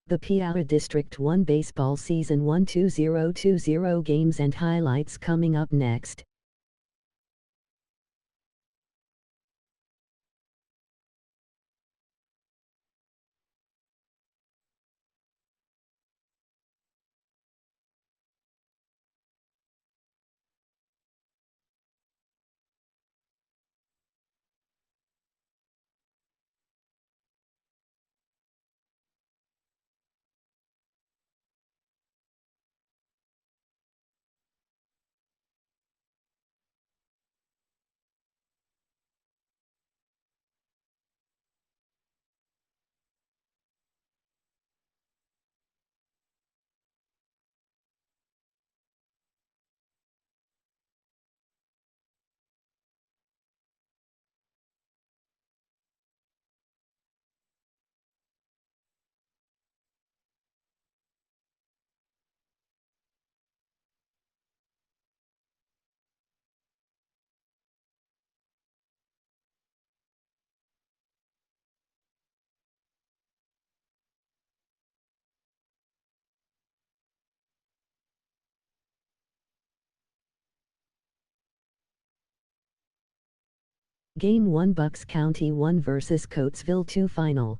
The Piaa District 1 Baseball Season 1 2020 games and highlights coming up next. Game 1 Bucks County 1 vs Coatesville 2 Final.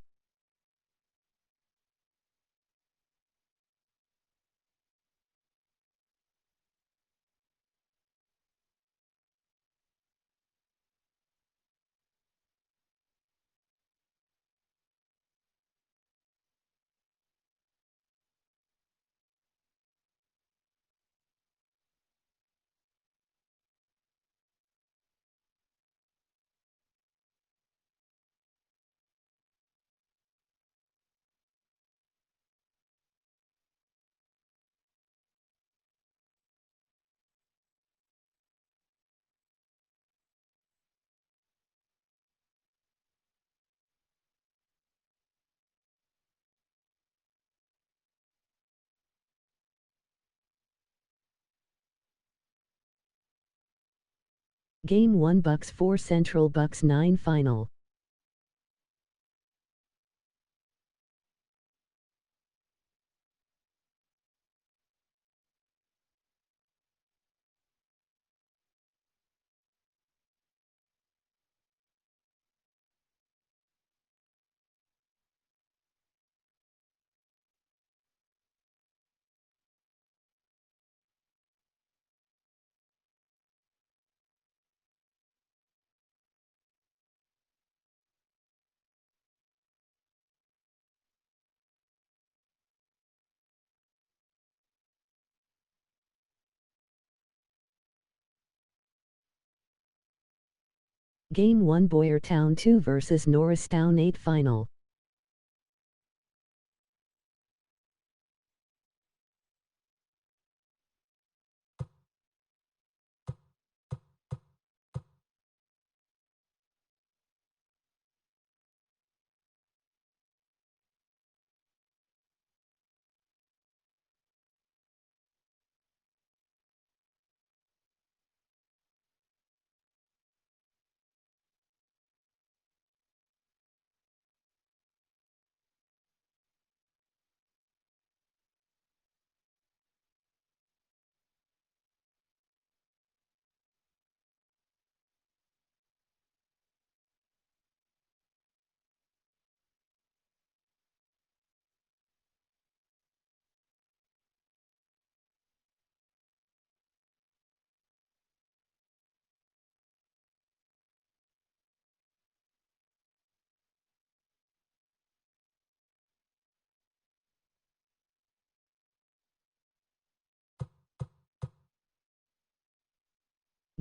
Game 1 Bucks 4 Central Bucks 9 Final. Game 1 Boyertown 2 vs Norristown 8 Final.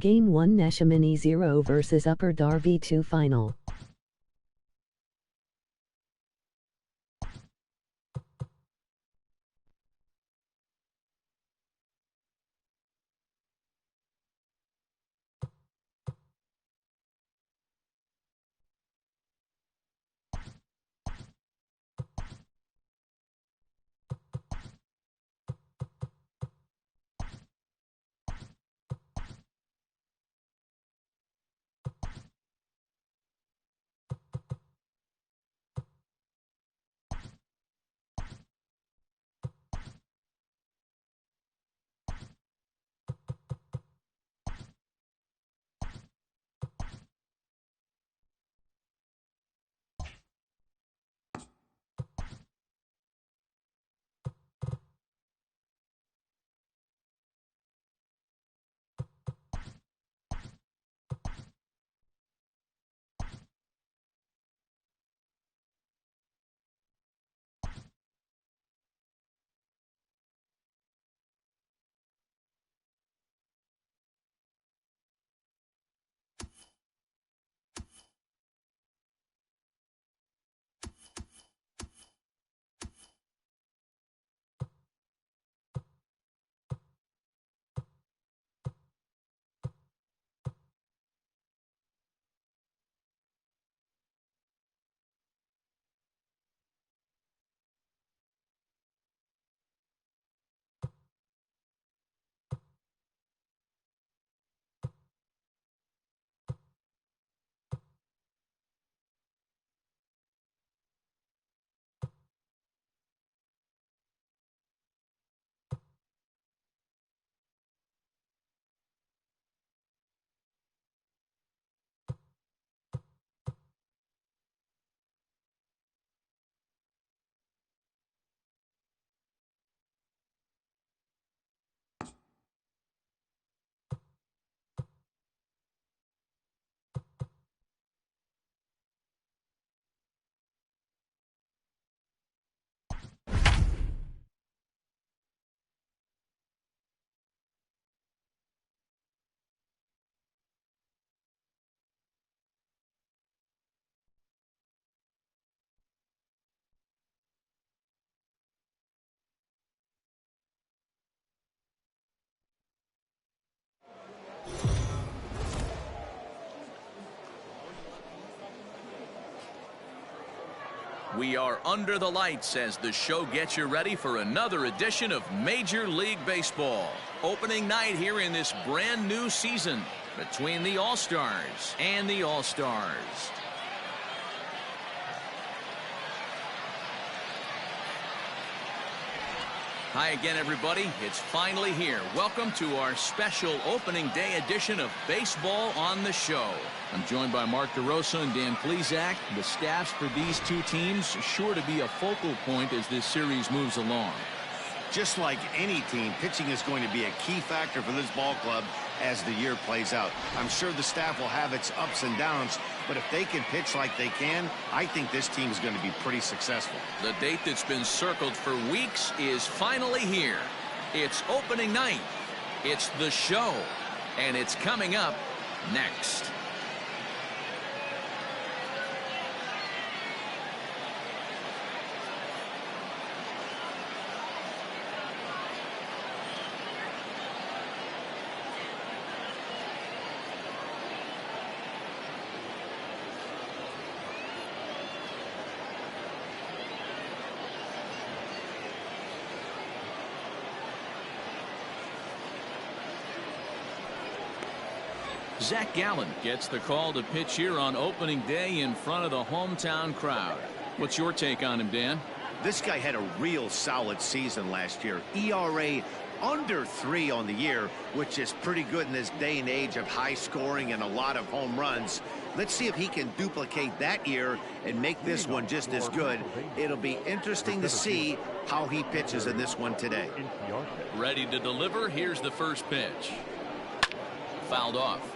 Game 1 Neshaminy 0 vs Upper Darby 2 Final. We are under the lights as the show gets you ready for another edition of Major League Baseball. Opening night here in this brand new season between the All-Stars and the All-Stars. Hi again, everybody. It's finally here. Welcome to our special opening day edition of Baseball on the Show. I'm joined by Mark DeRosa and Dan Plesac. The staffs for these two teams sure to be a focal point as this series moves along. Just like any team, pitching is going to be a key factor for this ball club as the year plays out. I'm sure the staff will have its ups and downs, but if they can pitch like they can, I think this team is going to be pretty successful. The date that's been circled for weeks is finally here. It's opening night. It's the show, and it's coming up next. Zach Gallen gets the call to pitch here on opening day in front of the hometown crowd. What's your take on him, Dan? This guy had a real solid season last year. ERA under 3 on the year, which is pretty good in this day and age of high scoring and a lot of home runs. Let's see if he can duplicate that year and make this one just as good. It'll be interesting to see how he pitches in this one today. Ready to deliver. Here's the first pitch. Fouled off.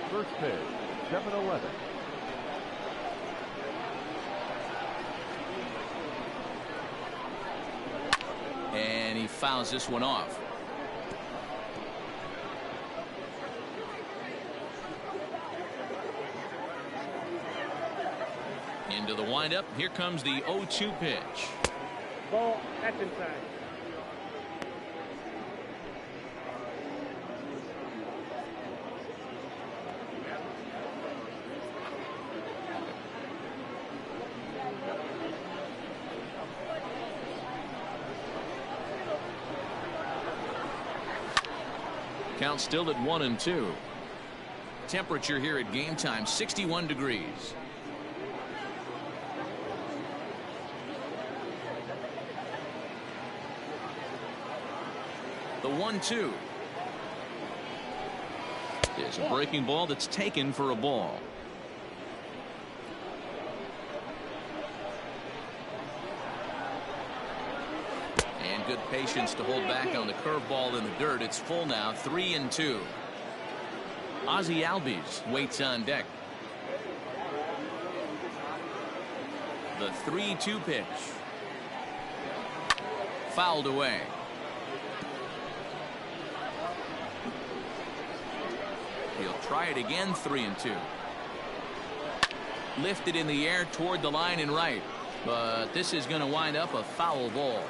First pitch, 7-11. And he fouls this one off. Into the windup. Here comes the 0-2 pitch. Ball, that's inside. Count still at 1-2. Temperature here at game time, 61 degrees. The 1-2 is a breaking ball that's taken for a ball. And good patience to hold back on the curveball in the dirt. It's full now, 3-2. Ozzie Albies waits on deck. The 3-2 pitch. Fouled away. He'll try it again, 3-2. Lifted in the air toward the line and right. But this is going to wind up a foul ball.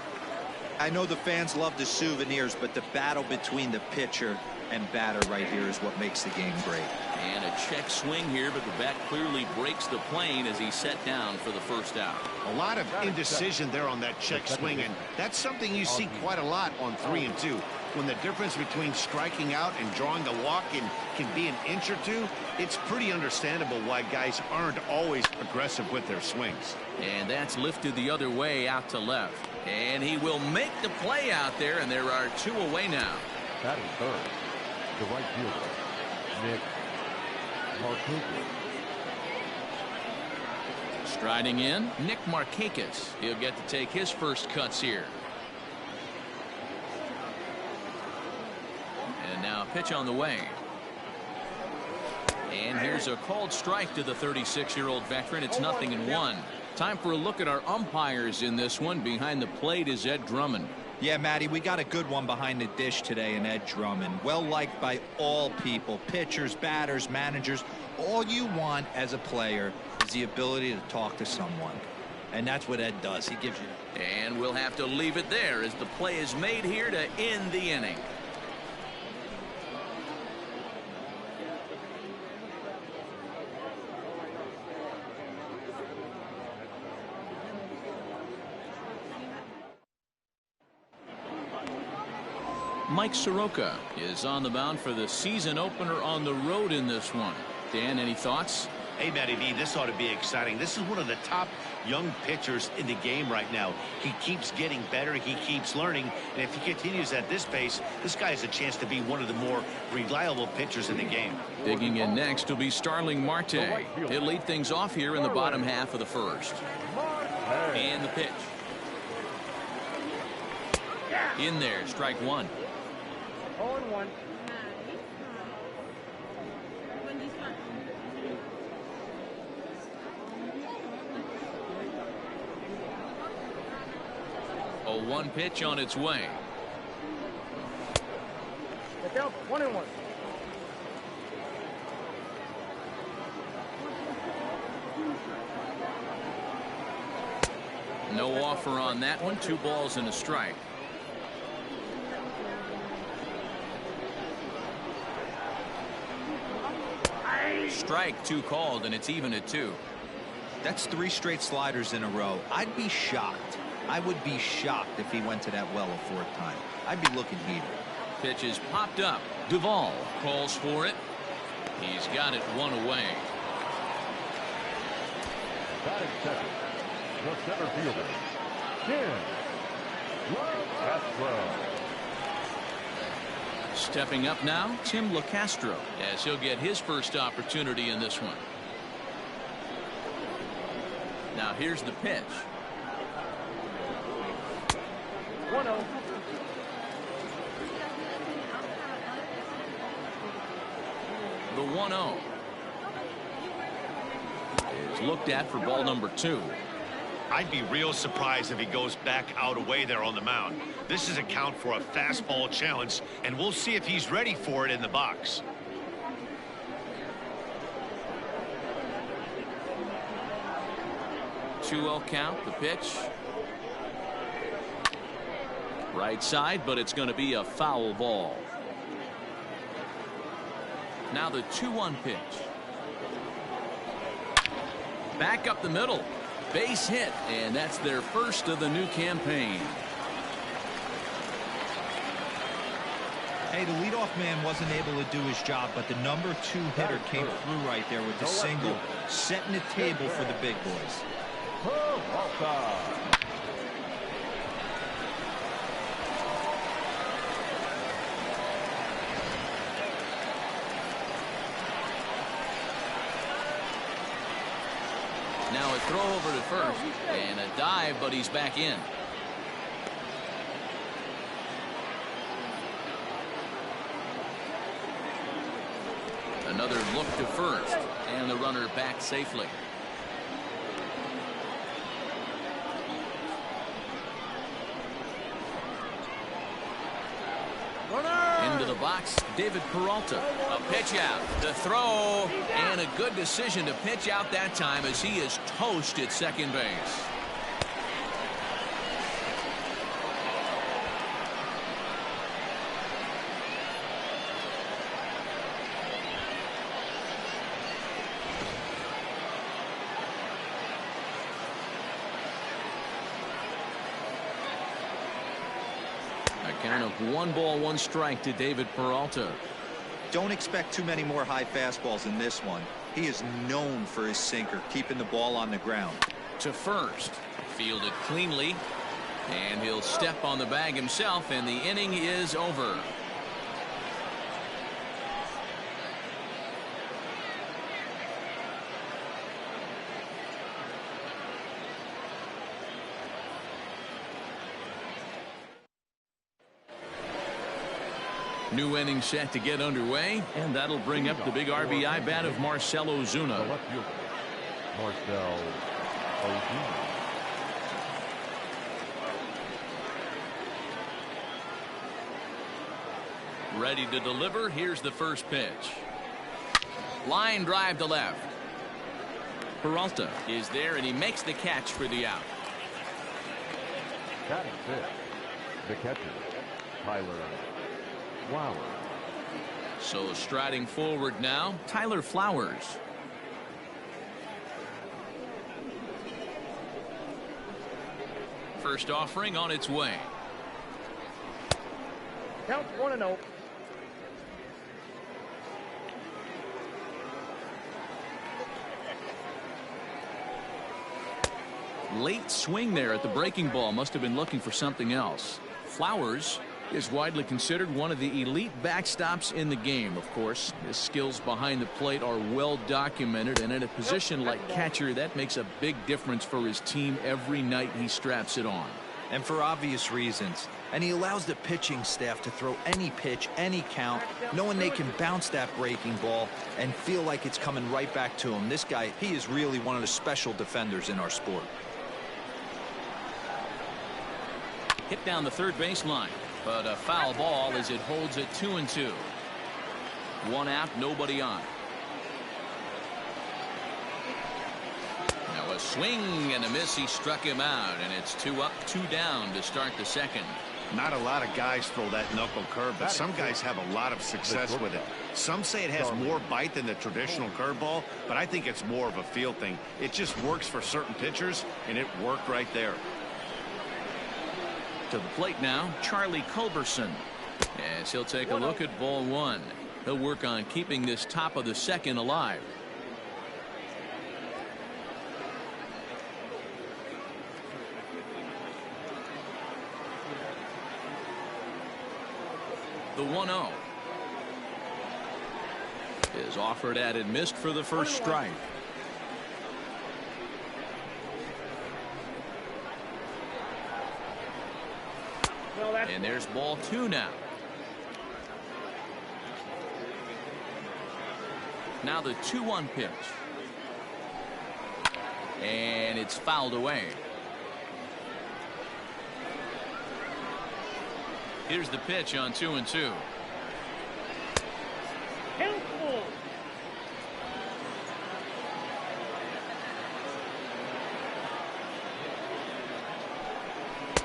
I know the fans love the souvenirs, but the battle between the pitcher and batter right here is what makes the game great. And a check swing here, but the bat clearly breaks the plane as he's set down for the first out. A lot of indecision there on that check swing, and that's something you see quite a lot on 3-2. When the difference between striking out and drawing a walk can be an inch or two, it's pretty understandable why guys aren't always aggressive with their swings. And that's lifted the other way out to left. And he will make the play out there, and there are 2 away now. Batting third, the right fielder, Nick Markakis. Striding in, Nick Markakis. He'll get to take his first cuts here. And now a pitch on the way. And here's a called strike to the 36-year-old veteran. It's 0-1. Time for a look at our umpires in this one. Behind the plate is Ed Drummond. Yeah, Matty, we got a good one behind the dish today in Ed Drummond. Well liked by all people, pitchers, batters, managers. All you want as a player is the ability to talk to someone. And that's what Ed does. He gives you. And we'll have to leave it there as the play is made here to end the inning. Mike Soroka is on the mound for the season opener on the road in this one. Dan, any thoughts? Hey, Matty V, this ought to be exciting. This is one of the top young pitchers in the game right now. He keeps getting better. He keeps learning. And if he continues at this pace, this guy has a chance to be one of the more reliable pitchers in the game. Digging in next will be Starling Marte. He'll lead things off here in the bottom half of the first. And the pitch. In there, strike one. 0-1. A 1 pitch on its way. Get down. 1-1. No offer on that one. 2 balls and a strike. Strike 2 called, and it's even at 2. That's 3 straight sliders in a row. I'd be shocked. I would be shocked if he went to that well a 4th time. I'd be looking heated. Pitch is popped up. Duvall calls for it. He's got it 1 away. Batting second, the center fielder, Tim Castro. Stepping up now, Tim LaCastro, as he'll get his first opportunity in this one. Now here's the pitch. 1-0. The 1-0 is looked at for ball number 2. I'd be real surprised if he goes back out away there on the mound. This is a count for a fastball challenge, and we'll see if he's ready for it in the box. Two-0 count, the pitch. Right side, but it's going to be a foul ball. Now the 2-1 pitch. Back up the middle. Base hit, and that's their first of the new campaign. Hey, the leadoff man wasn't able to do his job, but the number 2 hitter came through right there with the single, setting the table for the big boys. Now a throw over to first and a dive, but he's back in. Another look to first, and the runner back safely. Into the box, David Peralta. A pitch out, the throw, and a good decision to pitch out that time as he is toast at second base. Count of 1 ball, 1 strike to David Peralta. Don't expect too many more high fastballs in this one. He is known for his sinker, keeping the ball on the ground. To first, fielded cleanly, and he'll step on the bag himself, and the inning is over. New inning set to get underway, and that'll bring up the big RBI bat of Marcell Ozuna. Marcell Ozuna. Ready to deliver. Here's the first pitch. Line drive to left. Peralta is there, and he makes the catch for the out. Batting fifth, the catcher, Tyler Flowers. So striding forward now, Tyler Flowers. First offering on its way. Count 1-0. Late swing there at the breaking ball. Must have been looking for something else. Flowers is widely considered one of the elite backstops in the game. Of course, his skills behind the plate are well documented, and in a position like catcher, that makes a big difference for his team every night he straps it on. And for obvious reasons. And he allows the pitching staff to throw any pitch, any count, knowing they can bounce that breaking ball and feel like it's coming right back to him. This guy, he is really one of the special defenders in our sport. Hit down the third baseline, but a foul ball as it holds it 2-2. One out, nobody on. Now a swing and a miss. He struck him out, and it's 2 up, 2 down to start the second. Not a lot of guys throw that knuckle curve, but some guys have a lot of success with it. Some say it has more bite than the traditional curveball, but I think it's more of a feel thing. It just works for certain pitchers, and it worked right there. To the plate now, Charlie Culberson, as he'll take a look at ball one. He'll work on keeping this top of the second alive. The 1-0 is offered at and missed for the first strike. And there's ball 2 now. Now the 2-1 pitch. And it's fouled away. Here's the pitch on 2-2.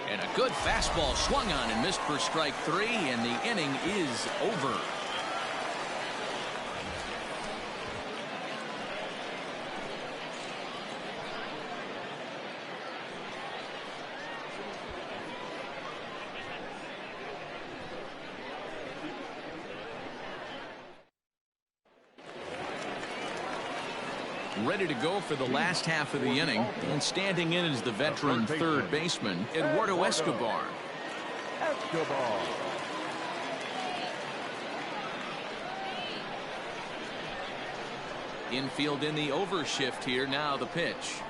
And a good fastball swung on and missed for strike 3, and the inning is over. Ready to go for the last half of the inning, and standing in is the veteran third baseman, Eduardo Escobar. Infield in the overshift here. Now the pitch.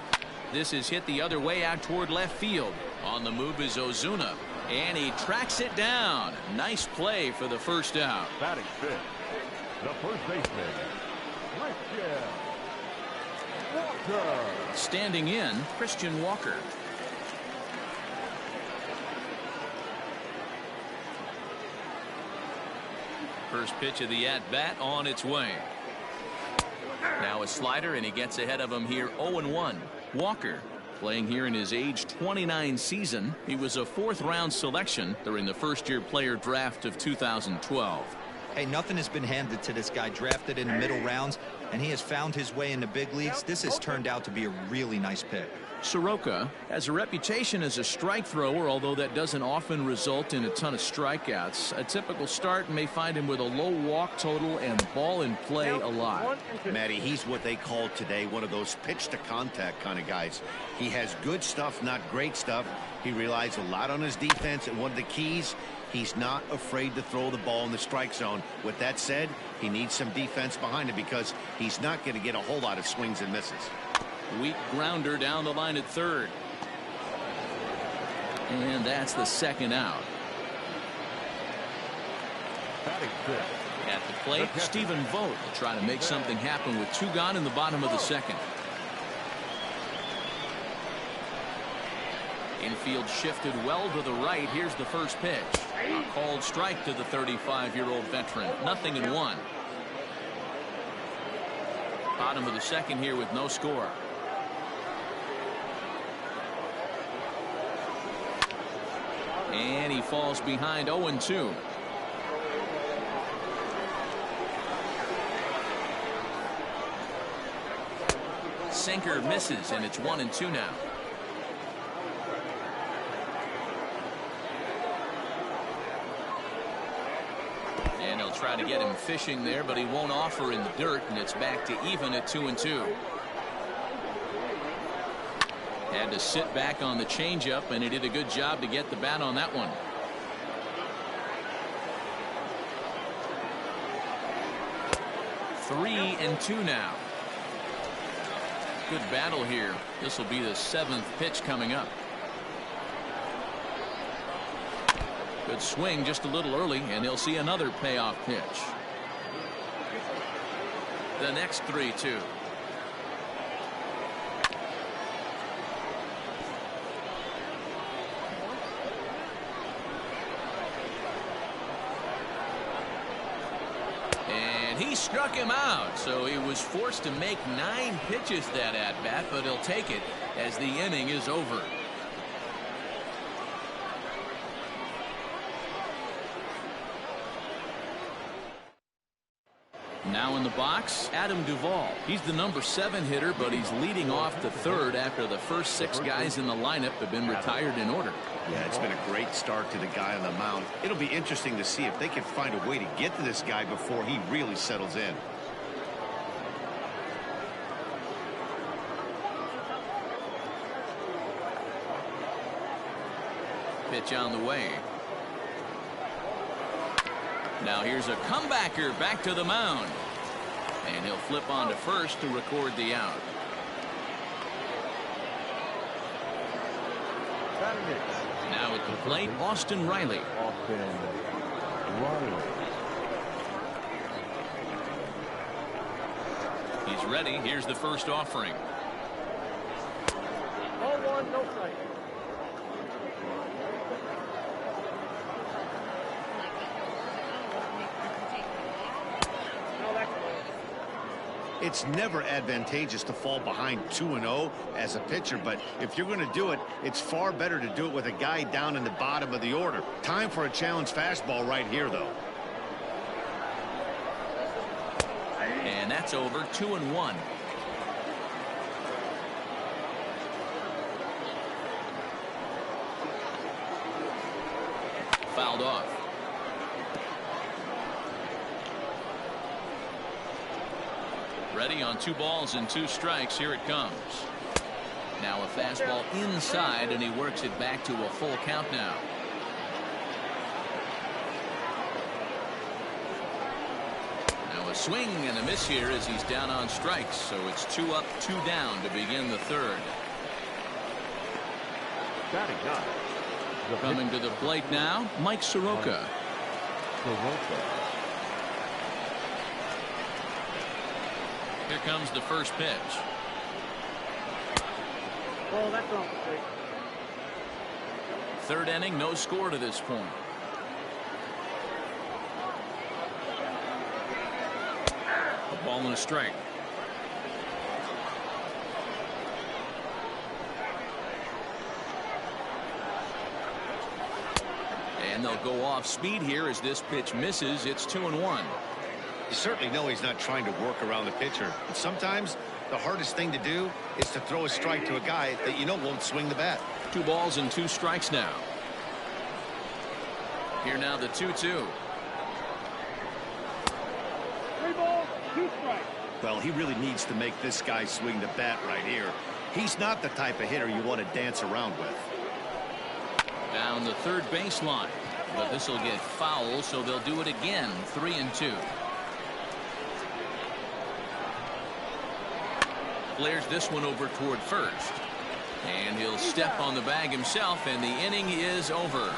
This is hit the other way out toward left field. On the move is Ozuna, and he tracks it down. Nice play for the first out. Batting fifth, the first baseman, Walker. Standing in, Christian Walker. First pitch of the at-bat on its way. Now a slider, and he gets ahead of him here. 0-1. Walker playing here in his age 29 season. He was a 4th-round selection during the first-year player draft of 2012. Hey, nothing has been handed to this guy. Drafted in the middle rounds, and he has found his way in the big leagues. This has turned out to be a really nice pick. Soroka has a reputation as a strike thrower, although that doesn't often result in a ton of strikeouts. A typical start may find him with a low walk total and the ball in play a lot. Matty, he's what they call today one of those pitch to contact kind of guys. He has good stuff, not great stuff. He relies a lot on his defense, and one of the keys, he's not afraid to throw the ball in the strike zone. With that said, he needs some defense behind him because he's not going to get a whole lot of swings and misses. Weak grounder down the line at third. And that's the second out. At the plate, Stephen Vogt will try to make something happen with 2 gone in the bottom of the second. Infield shifted well to the right. Here's the first pitch. A called strike to the 35-year-old veteran. 0-1. Bottom of the second here with no score. And he falls behind 0-2. Sinker misses, and it's 1-2 now. And he'll try to get him fishing there, but he won't offer in the dirt, and it's back to even at 2-2. Had to sit back on the changeup, and he did a good job to get the bat on that one. Three and two now. Good battle here. This will be the 7th pitch coming up. Good swing just a little early, and he'll see another payoff pitch. The next 3-2. He struck him out, so he was forced to make 9 pitches that at bat, but he'll take it as the inning is over. Now in the box, Adam Duvall. He's the number 7 hitter, but he's leading off the 3rd after the first 6 guys in the lineup have been retired in order. Yeah, it's been a great start to the guy on the mound. It'll be interesting to see if they can find a way to get to this guy before he really settles in. Pitch on the way. Now here's a comebacker back to the mound. And he'll flip on to first to record the out. Now at the plate, Austin Riley. He's ready. Here's the first offering. 0-1, no strike. It's never advantageous to fall behind 2-0 as a pitcher, but if you're going to do it, it's far better to do it with a guy down in the bottom of the order. Time for a challenge fastball right here, though. And that's over. 2-1. Fouled off. Ready on 2 balls and 2 strikes. Here it comes. Now a fastball inside, and he works it back to a full count now. Now a swing and a miss here as he's down on strikes. So it's 2 up, 2 down to begin the 3rd. Coming to the plate now, Mike Soroka. Here comes the first pitch. Oh, that's off the 3rd inning, no score to this point. A ball and a strike. And they'll go off speed here as this pitch misses. It's 2-1. You certainly know he's not trying to work around the pitcher, but sometimes the hardest thing to do is to throw a strike to a guy that you know won't swing the bat. 2 balls and 2 strikes now. Here now the 2-2. 3 balls, 2 strikes. Well, he really needs to make this guy swing the bat right here. He's not the type of hitter you want to dance around with. Down the 3rd baseline, but this will get foul, so they'll do it again. 3-2. Flares this one over toward first, and he'll step on the bag himself, and the inning is over.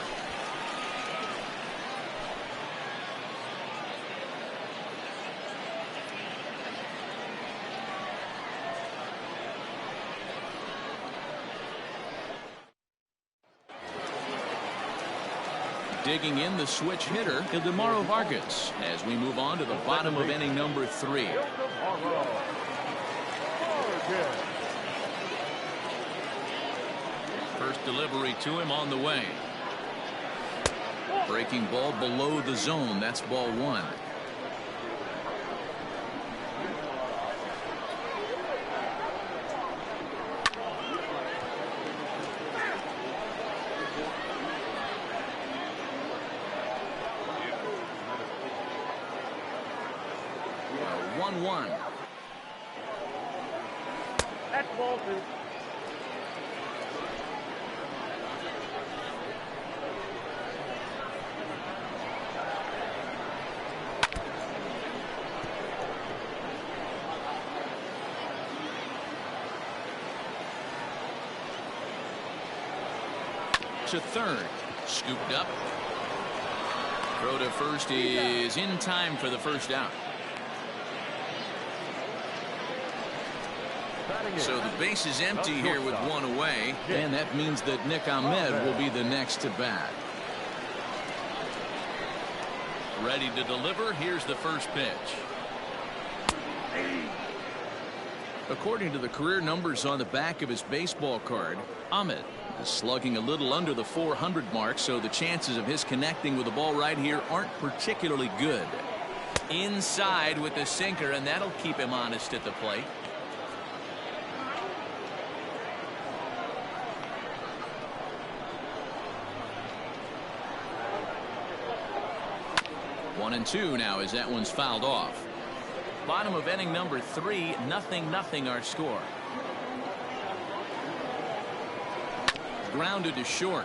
Digging in the switch hitter, Ildemaro Vargas, as we move on to the bottom of inning number 3. First delivery to him on the way. Breaking ball below the zone. That's ball one. One. That's ball two. To third. Scooped up. Throw to first is in time for the first out. So the base is empty here with one away, and that means that Nick Ahmed will be the next to bat. Ready to deliver. Here's the first pitch. According to the career numbers on the back of his baseball card, Ahmed is slugging a little under the 400 mark, so the chances of his connecting with the ball right here aren't particularly good. Inside with the sinker, and that'll keep him honest at the plate. One and two now as that one's fouled off. Bottom of inning number 3, 0-0 our score. Grounded to short.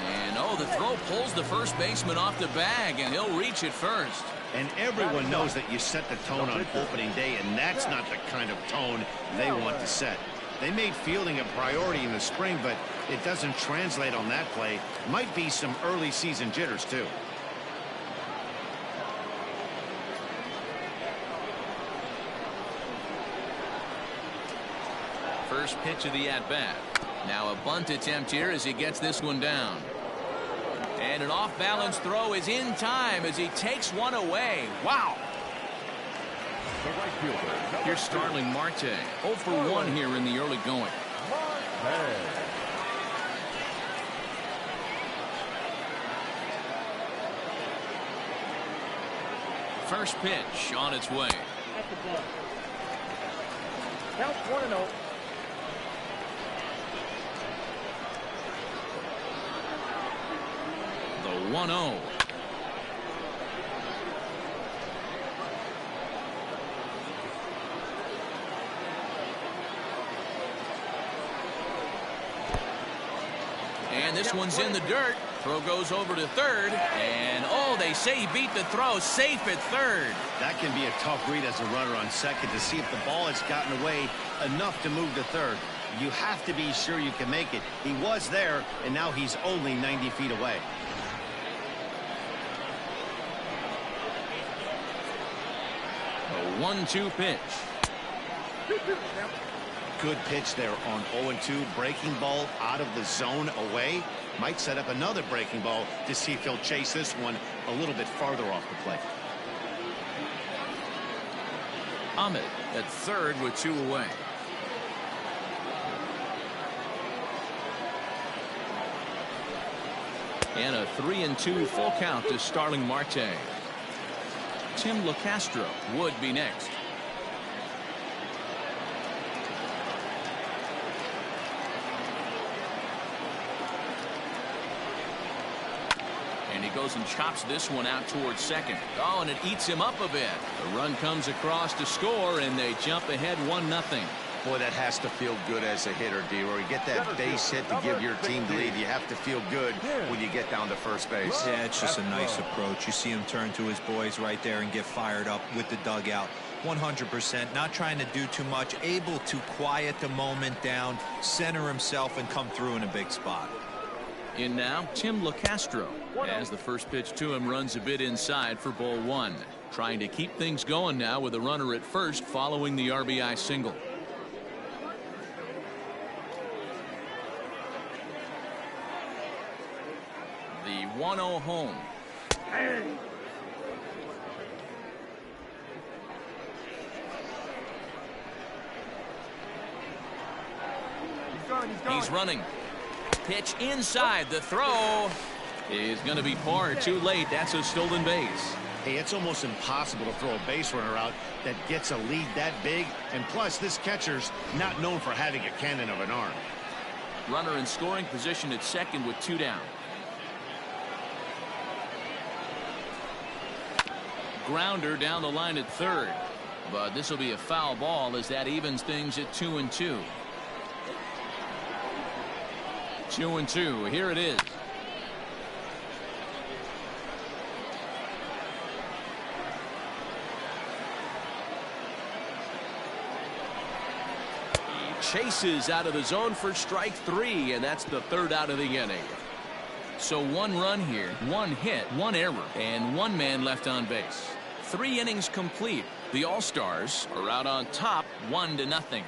And the throw pulls the first baseman off the bag, and he'll reach it first. And everyone knows that you set the tone on opening day, and that's not the kind of tone they want to set. They made fielding a priority in the spring, but it doesn't translate on that play. Might be some early season jitters too. First pitch of the at-bat. Now a bunt attempt here as he gets this one down. And an off-balance throw is in time as he takes one away. Wow. Here's Starling Marte. 0 for 1 here in the early going. First pitch on its way. That's the ball. Count 1-0. The 1-0. And this one's in the dirt. Throw goes over to third. And, they say he beat the throw. Safe at third. That can be a tough read as a runner on second to see if the ball has gotten away enough to move to third. You have to be sure you can make it. He was there, and now he's only 90 feet away. A 1-2 pitch. Good pitch there on 0-2. Breaking ball out of the zone away. Might set up another breaking ball to see if he'll chase this one a little bit farther off the plate. Ahmed at third with 2 away. And a 3-2 full count to Starling Marte. Tim LeCastro would be next. And he goes and chops this one out towards second. And it eats him up a bit. The run comes across to score, and they jump ahead 1-0. Boy, that has to feel good as a hitter, D-Roy. You get that base hit to give your team the lead. You have to feel good when you get down to first base. Yeah, it's just a nice approach. You see him turn to his boys right there and get fired up with the dugout. 100%, not trying to do too much, able to quiet the moment down, center himself, and come through in a big spot. In now, Tim LeCastro, as the first pitch to him runs a bit inside for ball 1. Trying to keep things going now with a runner at first following the RBI single. The 1-0 home. He's running. Pitch inside. The throw is going to be par. Too late. That's a stolen base. Hey, it's almost impossible to throw a base runner out that gets a lead that big. And plus, this catcher's not known for having a cannon of an arm. Runner in scoring position at second with 2 down. Grounder down the line at third. But this will be a foul ball as that evens things at 2-2. 2-2. Here it is. Chases out of the zone for strike 3, and that's the 3rd out of the inning. So 1 run here, 1 hit, 1 error, and 1 man left on base. 3 innings complete. The All-Stars are out on top 1-0.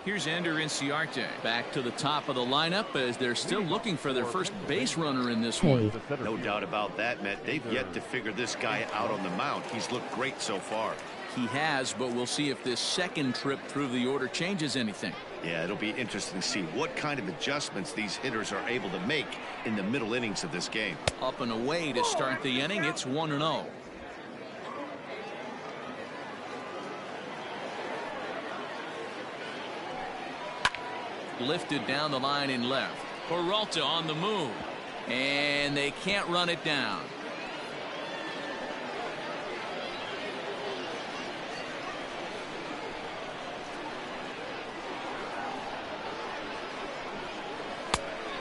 Here's Ender Inciarte back to the top of the lineup as they're still looking for their first base runner in this one. No doubt about that, Matt. They've yet to figure this guy out on the mound. He's looked great so far. He has, but we'll see if this second trip through the order changes anything. Yeah, it'll be interesting to see what kind of adjustments these hitters are able to make in the middle innings of this game. Up and away to start the inning. It's 1-0. Lifted down the line in left. Peralta on the move. And they can't run it down.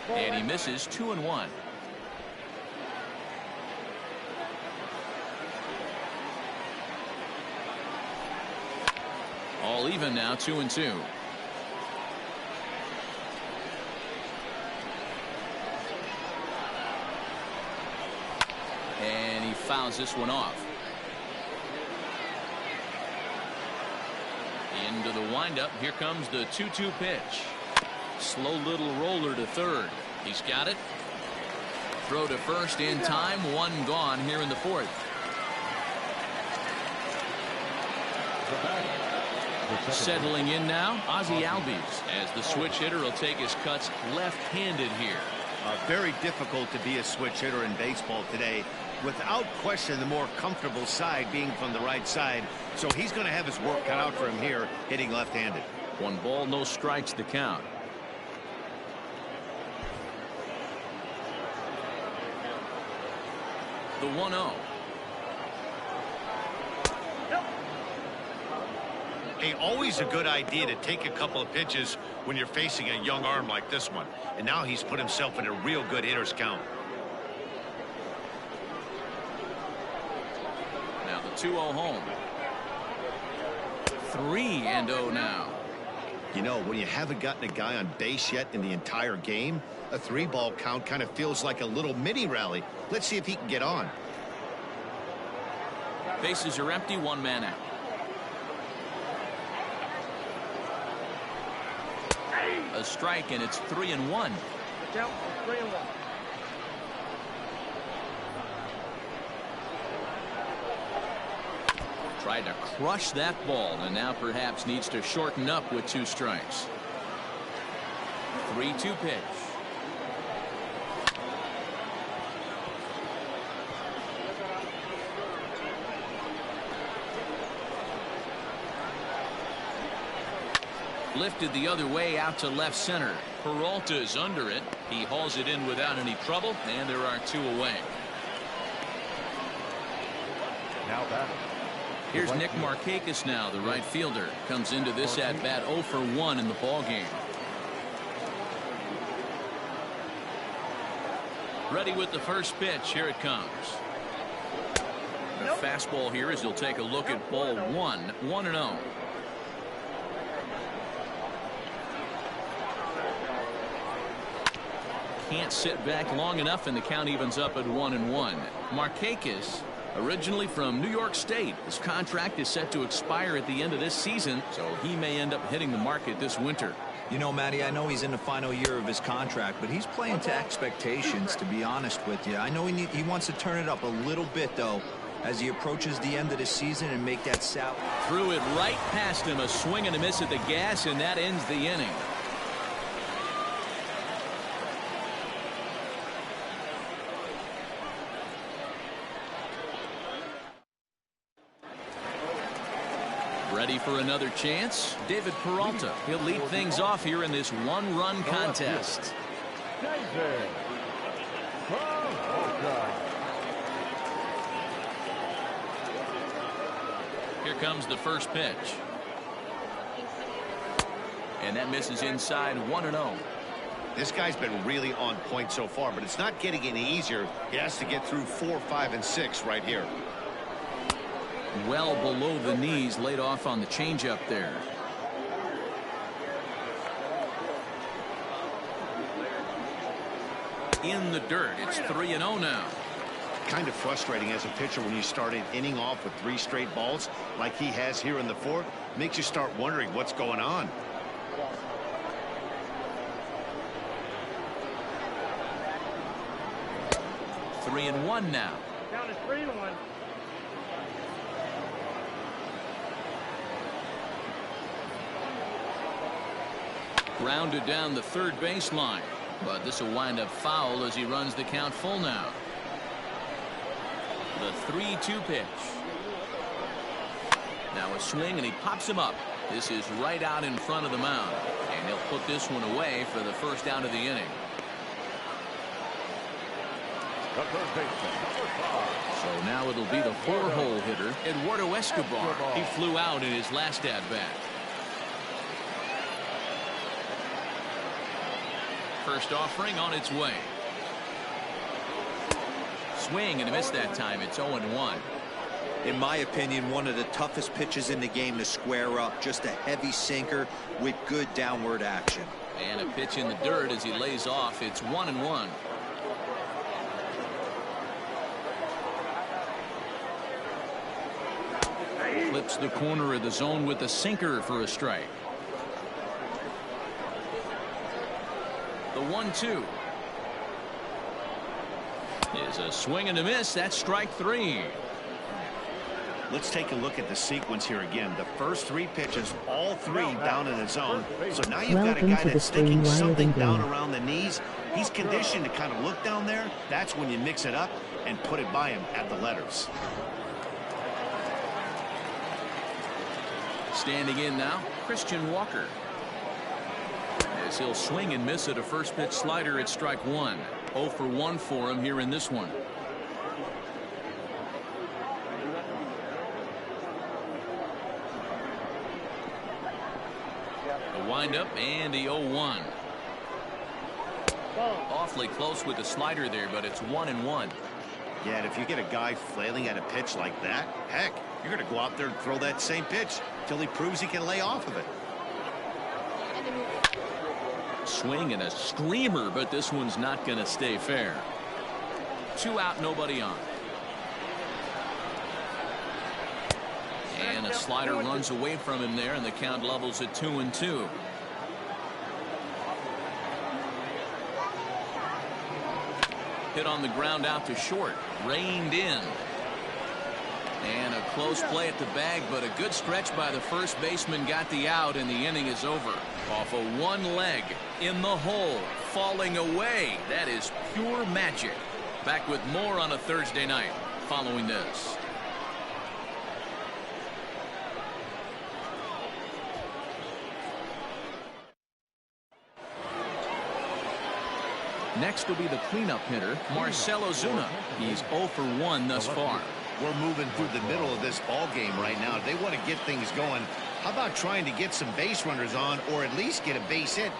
And he misses 2-1. All even now, 2-2. And he fouls this one off. Into the windup. Here comes the 2-2 pitch. Slow little roller to third. He's got it. Throw to first in time. 1 gone here in the 4th. Settling in now, Ozzie Albies, as the switch hitter will take his cuts left-handed here. Very difficult to be a switch hitter in baseball today. Without question, the more comfortable side being from the right side. So he's going to have his work cut out for him here, hitting left-handed. 1 ball, no strikes the count. The 1-0. Hey, always a good idea to take a couple of pitches when you're facing a young arm like this one. And now he's put himself in a real good hitter's count. Now the 2-0 home. 3-0 now. You know, when you haven't gotten a guy on base yet in the entire game, a 3-ball count kind of feels like a little mini rally. Let's see if he can get on. Bases are empty, 1 man out. A strike, and it's 3-1. Count 3-1. Tried to crush that ball, and now perhaps needs to shorten up with 2 strikes. 3-2 pitch. Lifted the other way out to left center. Peralta is under it. He hauls it in without any trouble, and there are 2 away. Now batting. Here's Nick Markakis now, the right fielder. Comes into this at bat 0 for 1 in the ball game. Ready with the first pitch. Here it comes. The fastball here as he'll take a look at ball 1. 1-0. Can't sit back long enough, and the count evens up at 1-1. Markakis, originally from New York State. His contract is set to expire at the end of this season, so he may end up hitting the market this winter. You know, Matty, I know he's in the final year of his contract, but he's playing to expectations, to be honest with you. I know he wants to turn it up a little bit, though. as he approaches the end of the season and make that salary. Threw it right past him, a swing and a miss at the gas, and that ends the inning. Ready for another chance? David Peralta. He'll lead things off here in this one-run contest. Here comes the first pitch. And that misses inside 1-0. This guy's been really on point so far, but it's not getting any easier. He has to get through 4, 5, and 6 right here. Well below the knees, laid off on the changeup there. In the dirt. It's 3-0 now. Kind of frustrating as a pitcher when you start an inning off with 3 straight balls like he has here in the 4th. Makes you start wondering what's going on. Three and one now. Down to 3-1. Grounded down the third baseline, but this will wind up foul as he runs the count full now. The 3-2 pitch. Now a swing and he pops him up. This is right out in front of the mound, and he'll put this one away for the first out of the inning. So now it'll be the 4-hole hitter, Eduardo Escobar. He flew out in his last at-bat. First offering on its way. Swing and a miss that time. It's 0-1. In my opinion, one of the toughest pitches in the game to square up. Just a heavy sinker with good downward action. And a pitch in the dirt as he lays off. It's 1-1. Flips the corner of the zone with the sinker for a strike. The 1-2 is a swing and a miss. That's strike 3. Let's take a look at the sequence here again. The first 3 pitches, all 3 down in the zone. So now you've got a guy that's sticking something down around the knees. He's conditioned to kind of look down there. That's when you mix it up and put it by him at the letters. Standing in now, Christian Walker. As he'll swing and miss at a first pitch slider at strike 1. 0 for 1 for him here in this one. A windup and the 0-1. Awfully close with the slider there, but it's 1-1. Yeah, and if you get a guy flailing at a pitch like that, heck, you're going to go out there and throw that same pitch till he proves he can lay off of it. Swing and a screamer, but this one's not going to stay fair. 2 out, nobody on. And a slider runs away from him there, and the count levels at 2-2. Hit on the ground out to short. Reined in. And a close play at the bag, but a good stretch by the first baseman got the out, and the inning is over. Off of one leg, in the hole, falling away. That is pure magic. Back with more on a Thursday night following this. Next will be the cleanup hitter, Marcell Ozuna. He's 0 for 1 thus far. We're moving through the middle of this ball game right now. They want to get things going. How about trying to get some base runners on, or at least get a base hit?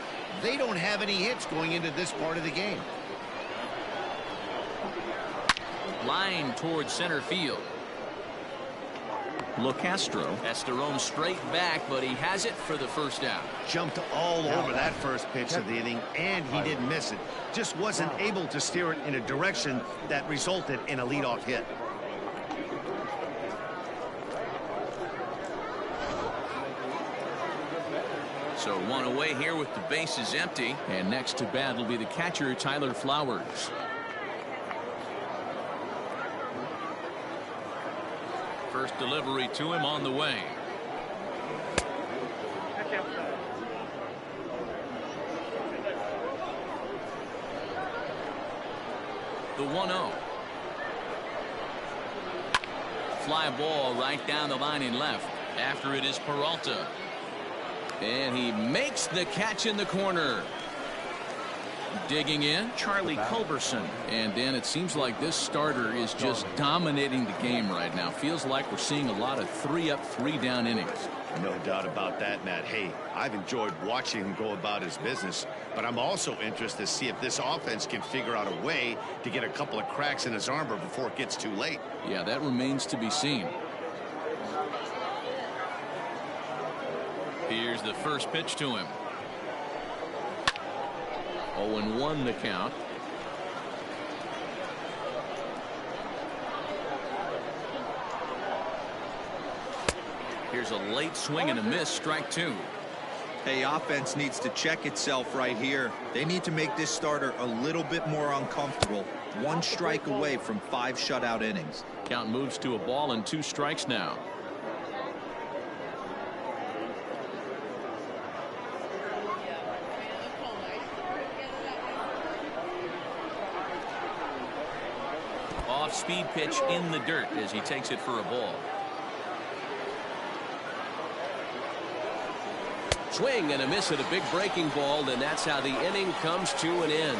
They don't have any hits going into this part of the game. Line towards center field. Locastro has to roam straight back, but he has it for the first out. Jumped all over that first pitch of the inning, and he didn't miss it. Just wasn't able to steer it in a direction that resulted in a leadoff hit. So one away here with the bases empty, and next to bat will be the catcher, Tyler Flowers. First delivery to him on the way. The 1-0. Fly ball right down the line in left. After it is Peralta. And he makes the catch in the corner. Digging in, Charlie Culberson. And Dan, it seems like this starter is just dominating the game right now. Feels like we're seeing a lot of 3-up, 3-down innings. No doubt about that, Matt. Hey, I've enjoyed watching him go about his business, but I'm also interested to see if this offense can figure out a way to get a couple of cracks in his armor before it gets too late. Yeah, that remains to be seen. Here's the first pitch to him. 0-1 the count. Here's a late swing and a miss, strike 2. Hey, offense needs to check itself right here. They need to make this starter a little bit more uncomfortable. 1 strike away from 5 shutout innings. Count moves to a ball and 2 strikes now. Off-speed pitch in the dirt as he takes it for a ball. Swing and a miss at a big breaking ball, and that's how the inning comes to an end.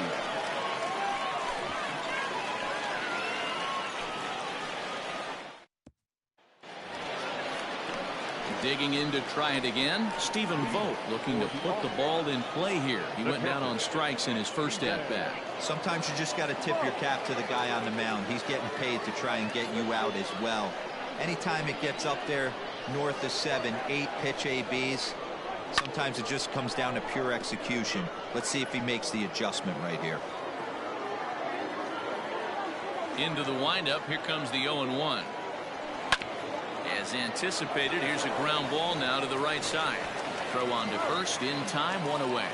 Digging in to try it again. Stephen Vogt looking to put the ball in play here. He went down on strikes in his first at-bat. Sometimes you just got to tip your cap to the guy on the mound. He's getting paid to try and get you out as well. Anytime it gets up there north of 7, 8 pitch ABs, sometimes it just comes down to pure execution. Let's see if he makes the adjustment right here. Into the windup. Here comes the 0-1. As anticipated, here's a ground ball now to the right side. Throw on to first in time, 1 away.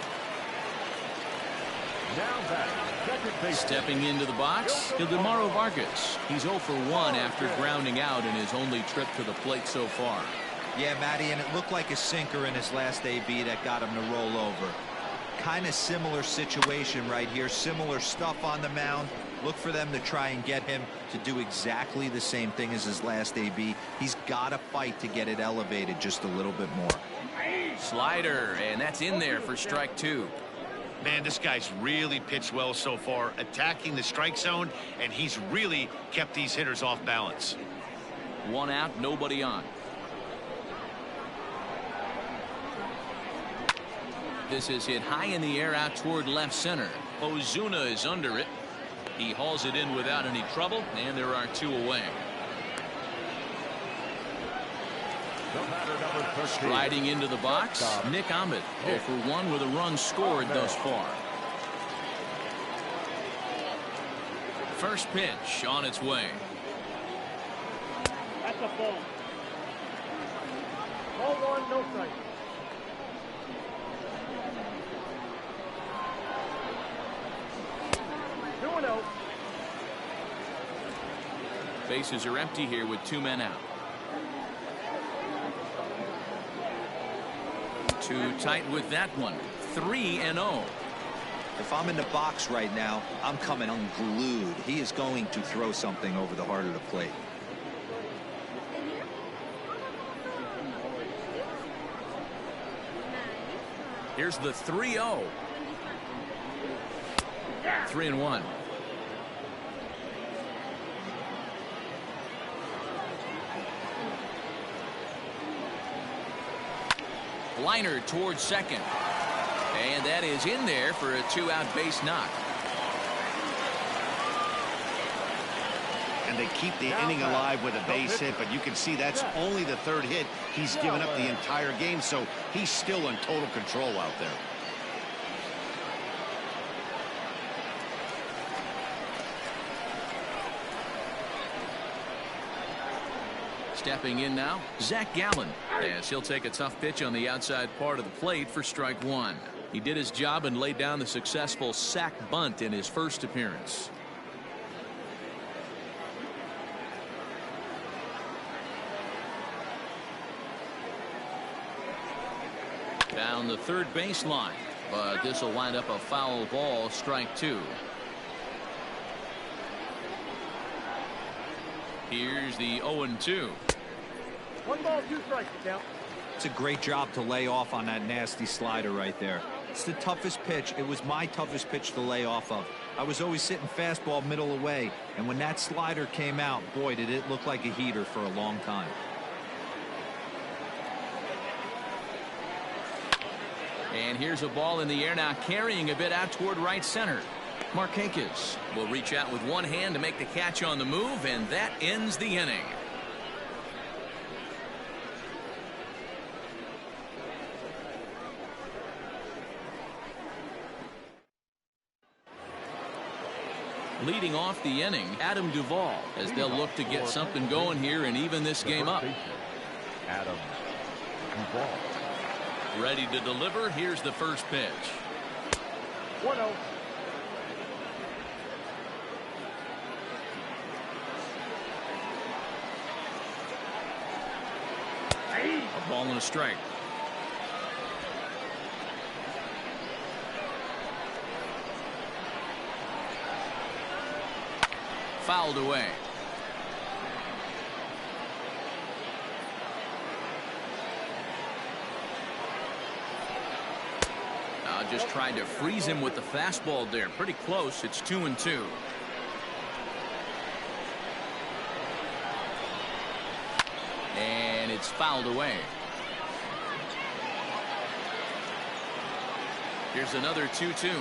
Now back. Stepping into the box, Ildemaro Vargas. He's 0 for 1 after grounding out in his only trip to the plate so far. Yeah, Matty, and it looked like a sinker in his last AB that got him to roll over. Kind of similar situation right here. Similar stuff on the mound. Look for them to try and get him to do exactly the same thing as his last AB. He's got to fight to get it elevated just a little bit more. Slider, and that's in there for strike 2. Man, this guy's really pitched well so far, attacking the strike zone, and he's really kept these hitters off balance. 1 out, nobody on. This is hit high in the air out toward left center. Ozuna is under it. He hauls it in without any trouble, and there are 2 away. Striding into the box, Nick Ahmed, 0 for 1 with a run scored thus far. First pitch on its way. That's a ball. 0-1, no strike. Bases are empty here with 2 men out. Too tight with that one. 3-0. If I'm in the box right now, I'm coming unglued. He is going to throw something over the heart of the plate. Here's the 3-0. 3-1. Liner towards second. And that is in there for a 2-out base knock. And they keep the inning alive with a base hit, but you can see that's only the 3rd hit he's given up the entire game, so he's still in total control out there. Stepping in now, Zach Gallen, as he'll take a tough pitch on the outside part of the plate for strike 1. He did his job and laid down the successful sac bunt in his first appearance. Down the third baseline, but this will wind up a foul ball, strike 2. Here's the 0-2. 1 ball, 2 strikes, count. It's a great job to lay off on that nasty slider right there. It's the toughest pitch. It was my toughest pitch to lay off of. I was always sitting fastball middle away, and when that slider came out, boy, did it look like a heater for a long time. And here's a ball in the air now, carrying a bit out toward right center. Markakis will reach out with one hand to make the catch on the move, and that ends the inning. Leading off the inning, Adam Duvall, as they'll look to get something going here and even this game up. Adam Duvall. Ready to deliver. Here's the first pitch. 1-0. A ball and a strike. Fouled away. Just tried to freeze him with the fastball there. Pretty close. It's 2-2. And it's fouled away. Here's another 2-2.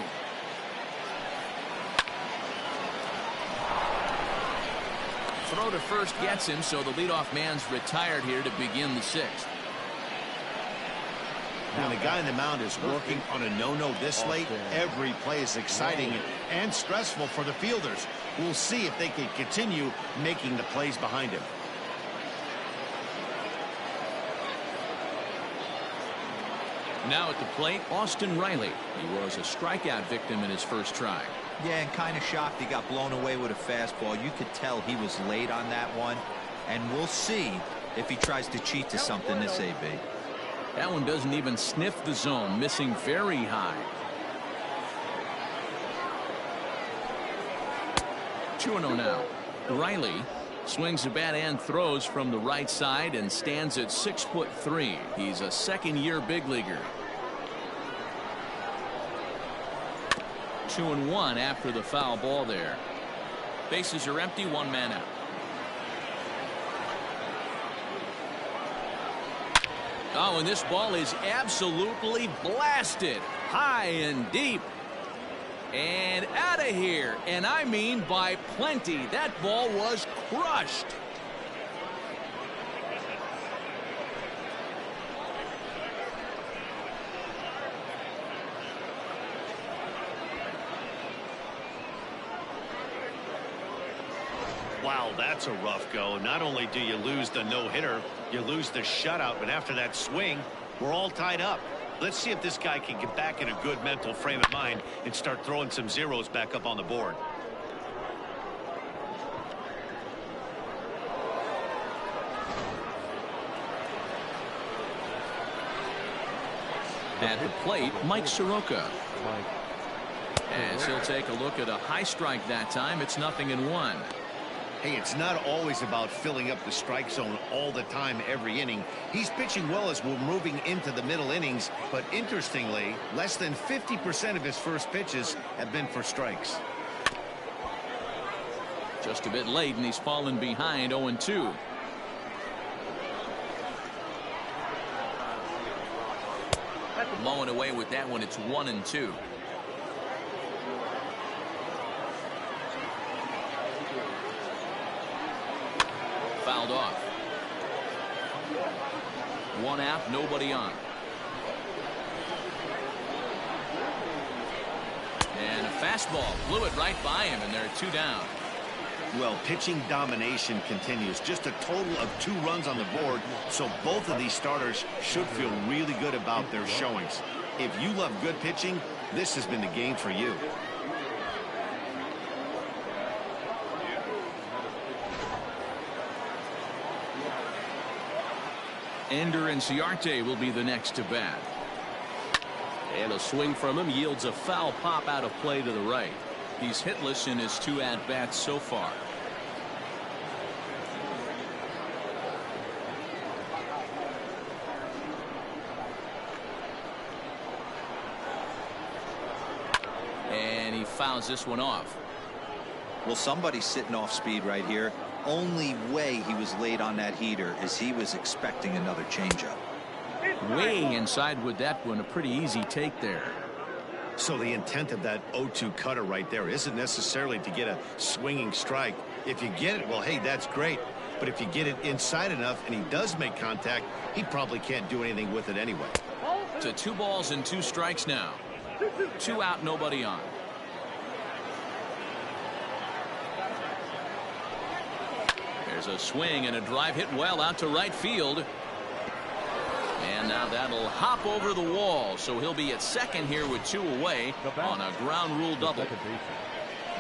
Throw to first gets him, so the leadoff man's retired here to begin the 6th. When the guy on the mound is working on a no-no this late, every play is exciting and stressful for the fielders. We'll see if they can continue making the plays behind him. Now at the plate, Austin Riley. He was a strikeout victim in his first try. Yeah, and kind of shocked he got blown away with a fastball. You could tell he was late on that one, and we'll see if he tries to cheat to something this AB. That one doesn't even sniff the zone, missing very high. 2-0 now. Riley swings the bat and throws from the right side and stands at 6'3". He's a second-year big leaguer. 2-1 after the foul ball there. Bases are empty, 1 man out. Oh, and this ball is absolutely blasted high and deep and out of here, and I mean by plenty. That ball was crushed. Wow, that's a rough go. Not only do you lose the no-hitter, you lose the shutout, but after that swing, we're all tied up. Let's see if this guy can get back in a good mental frame of mind and start throwing some zeros back up on the board. At the plate, Mike Soroka. As he'll take a look at a high strike that time. It's 0-1. Hey, it's not always about filling up the strike zone all the time every inning. He's pitching well as we're moving into the middle innings, but interestingly, less than 50% of his first pitches have been for strikes. Just a bit late, and he's fallen behind 0-2. Mowing away with that one. It's 1-2. Fouled off. 1 out, nobody on. And a fastball blew it right by him, and there are 2 down. Well, pitching domination continues. Just a total of 2 runs on the board, so both of these starters should feel really good about their showings. If you love good pitching, this has been the game for you. Ender Inciarte will be the next to bat. And a swing from him yields a foul pop out of play to the right. He's hitless in his 2 at-bats so far. And he fouls this one off. Well, somebody's sitting off speed right here. Only way he was late on that heater is he was expecting another changeup. Way inside with that one. A pretty easy take there. So the intent of that 0-2 cutter right there isn't necessarily to get a swinging strike. If you get it, well, hey, that's great. But if you get it inside enough and he does make contact, he probably can't do anything with it anyway. To 2 balls and 2 strikes now. 2 out, nobody on. There's a swing and a drive hit well out to right field. And now that'll hop over the wall, so he'll be at second here with 2 away on a ground rule double.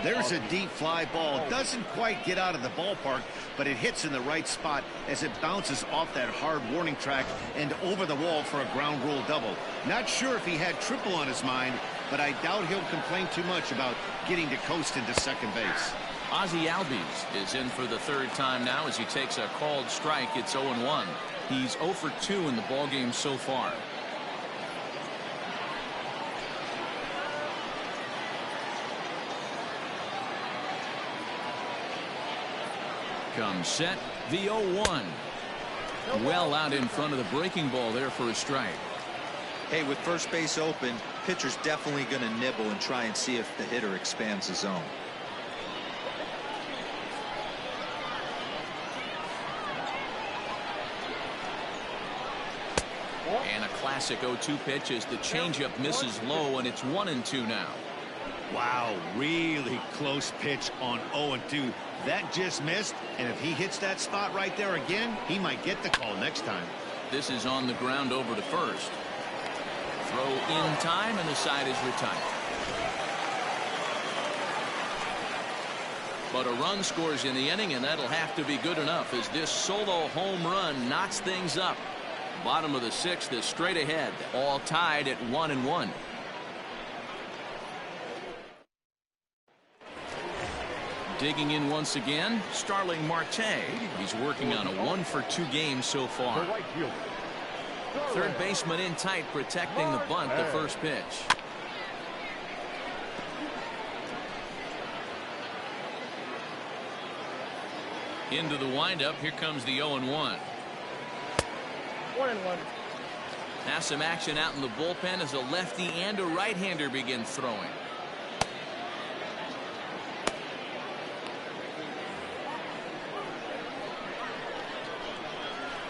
There's a deep fly ball. Doesn't quite get out of the ballpark, but it hits in the right spot as it bounces off that hard warning track and over the wall for a ground rule double. Not sure if he had triple on his mind, but I doubt he'll complain too much about getting to coast into second base. Ozzie Albies is in for the 3rd time now as he takes a called strike. It's 0-1. He's 0 for 2 in the ballgame so far. Comes set, the 0-1. Well out in front of the breaking ball there for a strike. Hey, with first base open, pitcher's definitely going to nibble and try and see if the hitter expands the zone. And a classic 0-2 pitch as the changeup misses low, and it's 1-2 now. Wow, really close pitch on 0-2. That just missed, and if he hits that spot right there again, he might get the call next time. This is on the ground over to first. Throw in time, and the side is retired. But a run scores in the inning, and that'll have to be good enough as this solo home run knocks things up. Bottom of the 6th is straight ahead, all tied at 1-1. Digging in once again, Starling Marte. He's working on a 1 for 2 game so far. Third baseman in tight, protecting the bunt, the first pitch. Into the windup, here comes the 0-1. 1-1. Now some action out in the bullpen as a lefty and a right-hander begin throwing.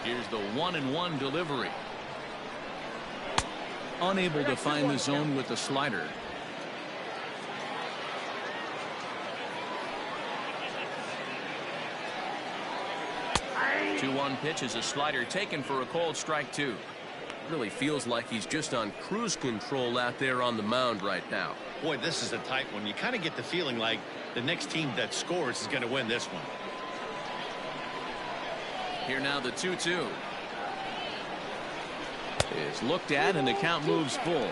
Here's the 1-1 delivery. Unable to find the zone with the slider. Two-1 pitch is a slider taken for a called strike 2. Really feels like he's just on cruise control out there on the mound right now. Boy, this is a tight one. You kind of get the feeling like the next team that scores is going to win this one. Here now the 2-2. Is looked at and the count moves full.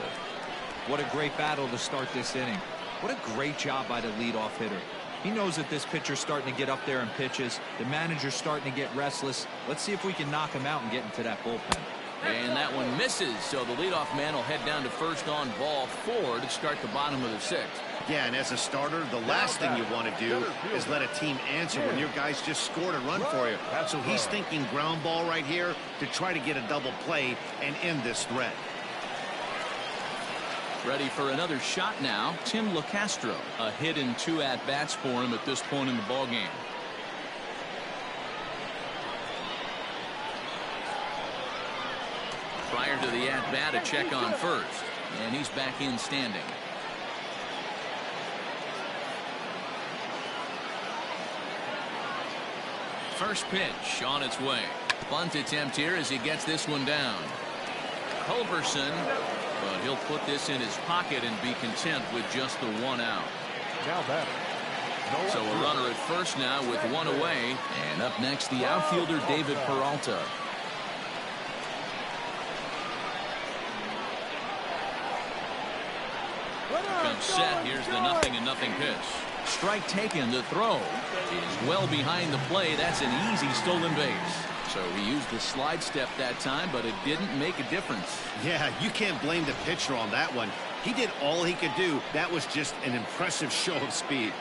What a great battle to start this inning. What a great job by the leadoff hitter. He knows that this pitcher's starting to get up there in pitches. The manager's starting to get restless. Let's see if we can knock him out and get into that bullpen. And that one misses, so the leadoff man will head down to first on ball 4 to start the bottom of the 6th. Yeah, and as a starter, the last thing you want to do is let a team answer when your guys just scored a run for you. So he's thinking ground ball right here to try to get a double play and end this threat. Ready for another shot now. Tim LeCastro, a hit in 2 at-bats for him at this point in the ballgame. Prior to the at-bat, a check on first, and he's back in standing. First pitch on its way. Bunt attempt here as he gets this one down. Culberson, but he'll put this in his pocket and be content with just the 1 out. Now batter. So a runner at first now with 1 away. And up next, the outfielder David Peralta. Comes set. Here's the 0-0 pitch. Strike taken. The throw is well behind the play. That's an easy stolen base. So he used the slide step that time, but it didn't make a difference. Yeah, you can't blame the pitcher on that one. He did all he could do. That was just an impressive show of speed.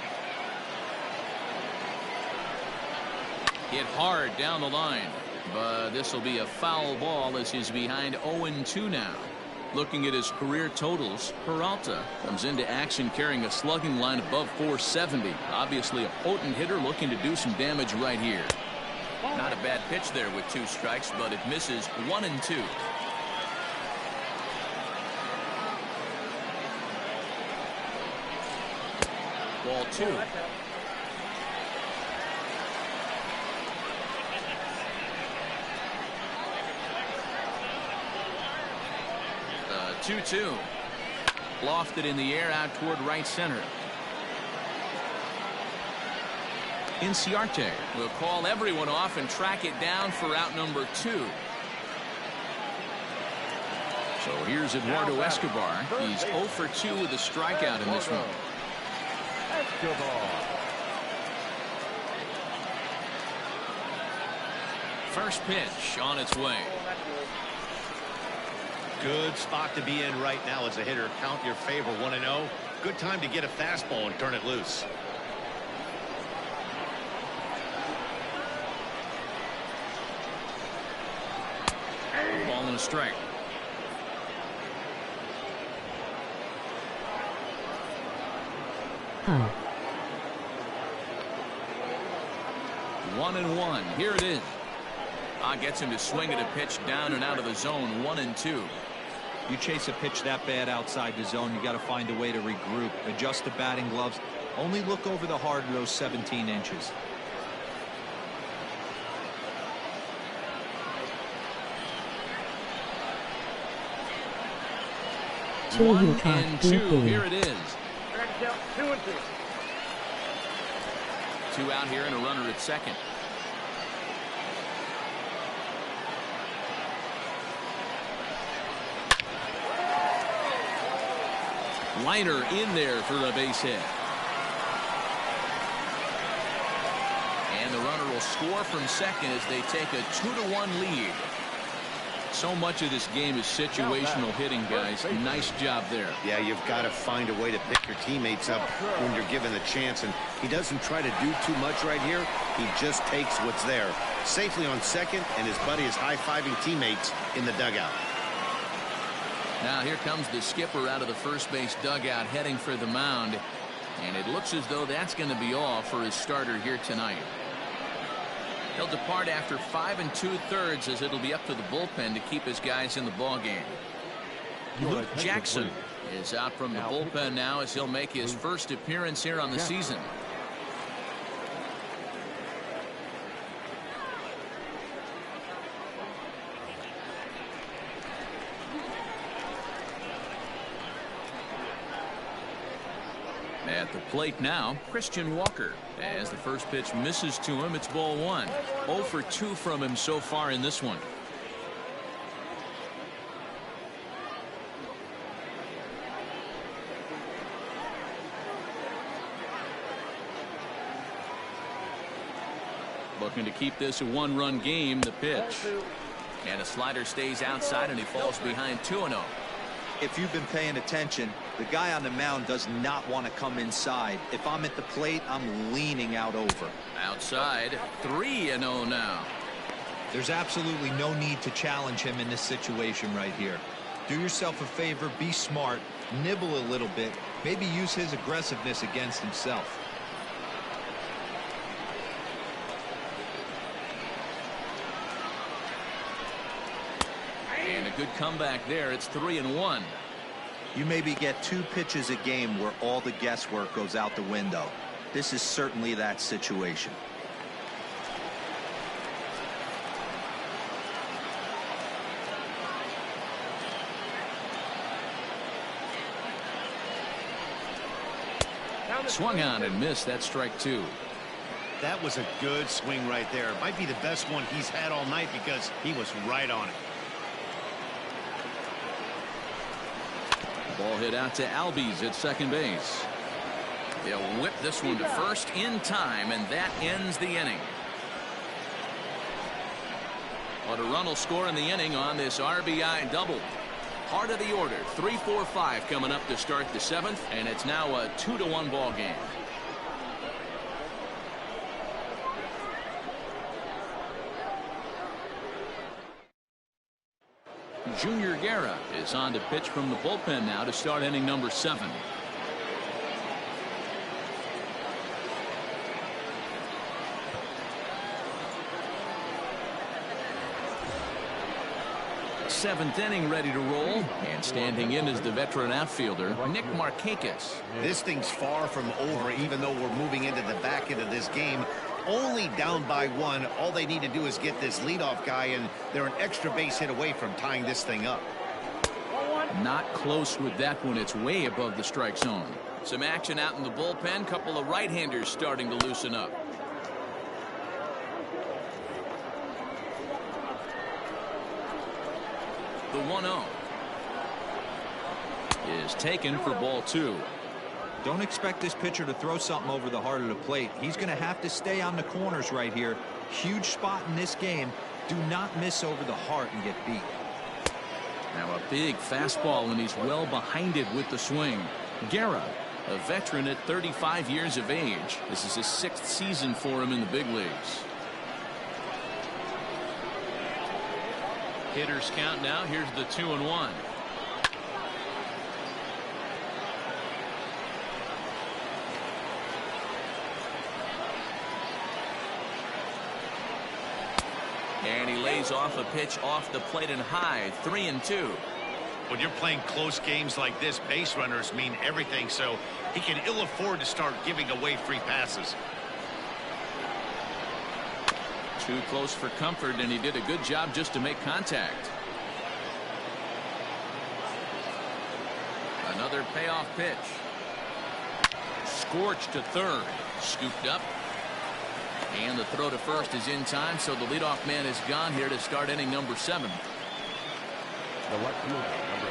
Hit hard down the line, but this will be a foul ball as he's behind 0-2 now. Looking at his career totals, Peralta comes into action carrying a slugging line above 470. Obviously a potent hitter looking to do some damage right here. Not a bad pitch there with 2 strikes, but it misses 1-2. Ball 2. 2-2. Lofted in the air out toward right center. Inciarte will call everyone off and track it down for out number 2. So here's Eduardo Escobar. He's 0 for 2 with a strikeout in this one. First pitch on its way. Good spot to be in right now as a hitter. Count your favor 1-0. Good time to get a fastball and turn it loose. Ball and a strike. Huh. 1-1. Here it is. Gets him to swing at a pitch down and out of the zone. 1-2. You chase a pitch that bad outside the zone, you got to find a way to regroup, adjust the batting gloves, only look over the heart of those 17 inches. Two 1-2. Here it is. 2-2. 2 out here and a runner at second. Liner in there for a base hit. And the runner will score from second as they take a 2-1 lead. So much of this game is situational hitting, guys. Nice job there. Yeah, you've got to find a way to pick your teammates up when you're given the chance, and he doesn't try to do too much right here. He just takes what's there. Safely on second, and his buddy is high-fiving teammates in the dugout. Now here comes the skipper out of the first base dugout heading for the mound, and it looks as though that's going to be all for his starter here tonight. He'll depart after 5 2/3 as it'll be up to the bullpen to keep his guys in the ball game. Luke Jackson is out from the bullpen now as he'll make his first appearance here on the season. At the plate now, Christian Walker. As the first pitch misses to him, it's ball 1. 0 for 2 from him so far in this one. Looking to keep this a 1-run game. The pitch. And a slider stays outside and he falls behind 2-0. If you've been paying attention, the guy on the mound does not want to come inside. If I'm at the plate, I'm leaning out over. Outside, 3-0 now. There's absolutely no need to challenge him in this situation right here. Do yourself a favor, be smart, nibble a little bit, maybe use his aggressiveness against himself. And a good comeback there. It's 3-1. You maybe get 2 pitches a game where all the guesswork goes out the window. This is certainly that situation. Swung on and missed. That strike 2. That was a good swing right there. Might be the best one he's had all night because he was right on it. Ball hit out to Albies at second base. They'll whip this one to first in time, and that ends the inning. But a run will score in the inning on this RBI double. Part of the order, 3-4-5 coming up to start the seventh, and it's now a 2-1 ball game. Junior Guerra is on to pitch from the bullpen now to start inning number 7. Seventh inning ready to roll, and standing in is the veteran outfielder Nick Markakis. This thing's far from over, even though we're moving into the back end of this game. Only down by 1. All they need to do is get this leadoff guy, and they're an extra base hit away from tying this thing up. Not close with that one. It's way above the strike zone. Some action out in the bullpen. Couple of right-handers starting to loosen up. The 1-0 is taken for ball 2. Don't expect this pitcher to throw something over the heart of the plate. He's going to have to stay on the corners right here. Huge spot in this game. Do not miss over the heart and get beat. Now a big fastball, and he's well behind it with the swing. Guerra, a veteran at 35 years of age. This is his 6th season for him in the big leagues. Hitters count now. Here's the 2-1. And he lays off a pitch off the plate and high. 3-2. When you're playing close games like this, base runners mean everything, so he can ill afford to start giving away free passes. Too close for comfort, and he did a good job just to make contact. Another payoff pitch. Scorched to third. Scooped up. And the throw to first is in time, so the leadoff man is gone here to start inning number 7. The left fielder, number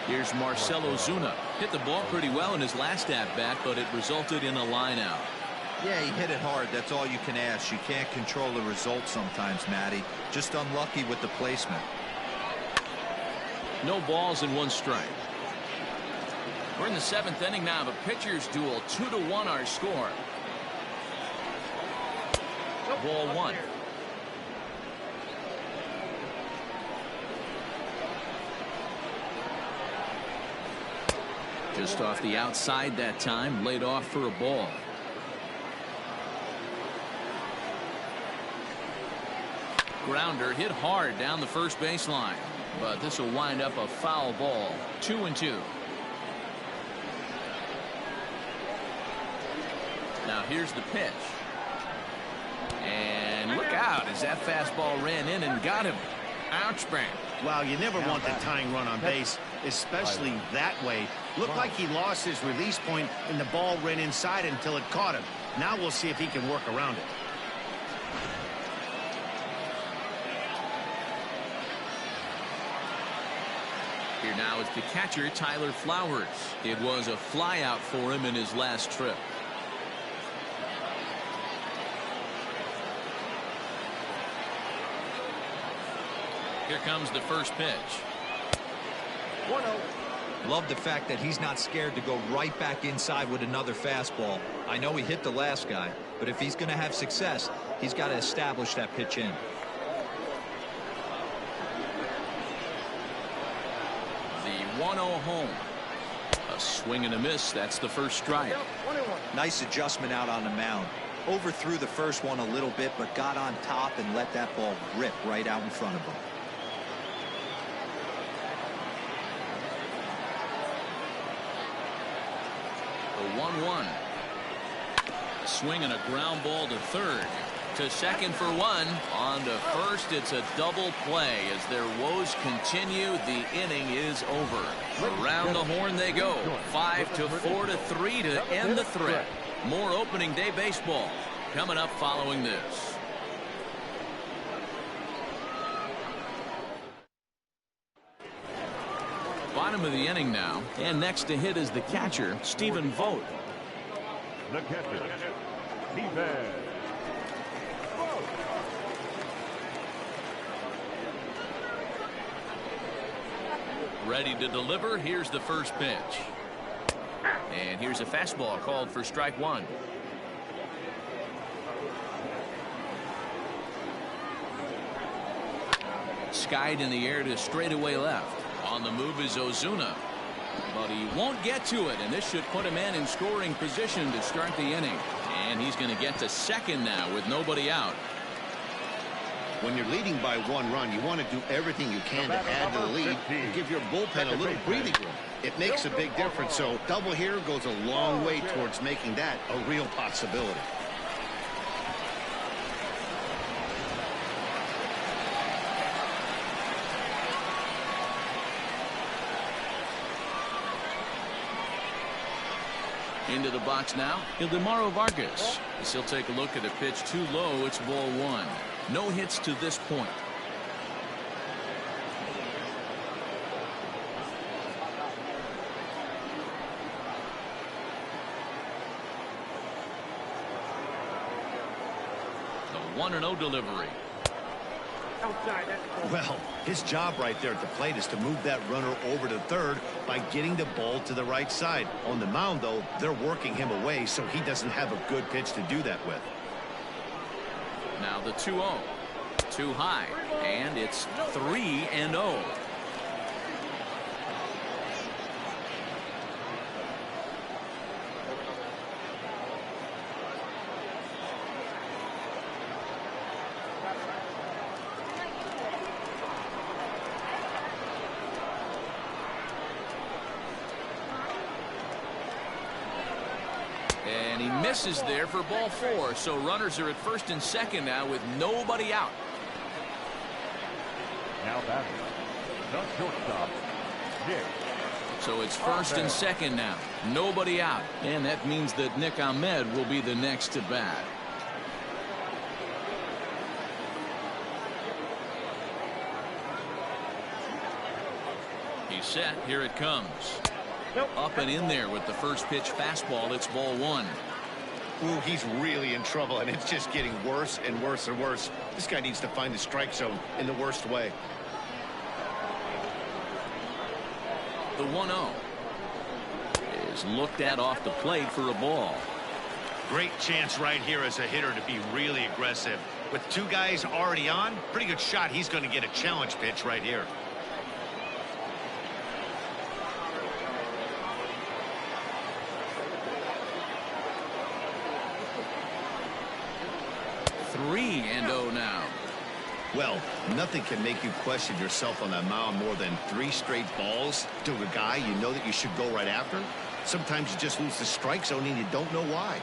20. Here's Marcelo Zuna. Hit the ball pretty well in his last at-bat, but it resulted in a line out. Yeah, he hit it hard. That's all you can ask. You can't control the result sometimes, Matty. Just unlucky with the placement. No balls and 1 strike. We're in the 7th inning now of a pitcher's duel. 2-1 our score. Ball 1. Just off the outside that time, laid off for a ball. Grounder hit hard down the first baseline, but this will wind up a foul ball. 2-2. Now here's the pitch. And look out as that fastball ran in and got him. Ouch, bang. Wow, you never want the tying run on base, especially that way. Looked like he lost his release point and the ball ran inside until it caught him. Now we'll see if he can work around it. Here now is the catcher, Tyler Flowers. It was a flyout for him in his last trip. Here comes the first pitch. 1-0. Love the fact that he's not scared to go right back inside with another fastball. I know he hit the last guy, but if he's going to have success, he's got to establish that pitch in. The 1-0 home. A swing and a miss. That's the first strike. Nice adjustment out on the mound. Overthrew the first one a little bit, but got on top and let that ball rip right out in front of him. The 1-1. Swing and a ground ball to third. To second for 1. On to first. It's a double play as their woes continue. The inning is over. Around the horn they go. 5-4 to 3 to end the threat. More opening day baseball coming up following this. Bottom of the inning now, and next to hit is the catcher, Stephen Vogt. The catcher, Stephen. Ready to deliver. Here's the first pitch. And here's a fastball called for strike one. Skied in the air to straightaway left. On the move is Ozuna. But he won't get to it, and this should put him in scoring position to start the inning. And he's going to get to second now with nobody out. When you're leading by 1 run, you want to do everything you can to add to the lead and give your bullpen a little breathing room. It makes a big difference, so double here goes a long way towards making that a real possibility. Into the box now, Ildemaro Vargas. As he'll take a look at a pitch too low. It's ball one. No hits to this point. The 1-0 delivery. Well, his job right there at the plate is to move that runner over to third by getting the ball to the right side. On the mound, though, they're working him away, so he doesn't have a good pitch to do that with. Now the 2-0. Too high, and it's 3-0. And he misses there for ball 4. So runners are at first and second now with nobody out. Now batting, the shortstop, Nick. So it's first and second now. Nobody out. And that means that Nick Ahmed will be the next to bat. He's set. Here it comes. Up and in there with the first pitch fastball. It's ball 1. Ooh, he's really in trouble, and it's just getting worse and worse and worse. This guy needs to find the strike zone in the worst way. The 1-0 is looked at off the plate for a ball. Great chance right here as a hitter to be really aggressive. With 2 guys already on, pretty good shot. He's going to get a challenge pitch right here. Three and 0 now. Well, nothing can make you question yourself on that mound more than 3 straight balls to a guy you know that you should go right after. Sometimes you just lose the strike zone and you don't know why.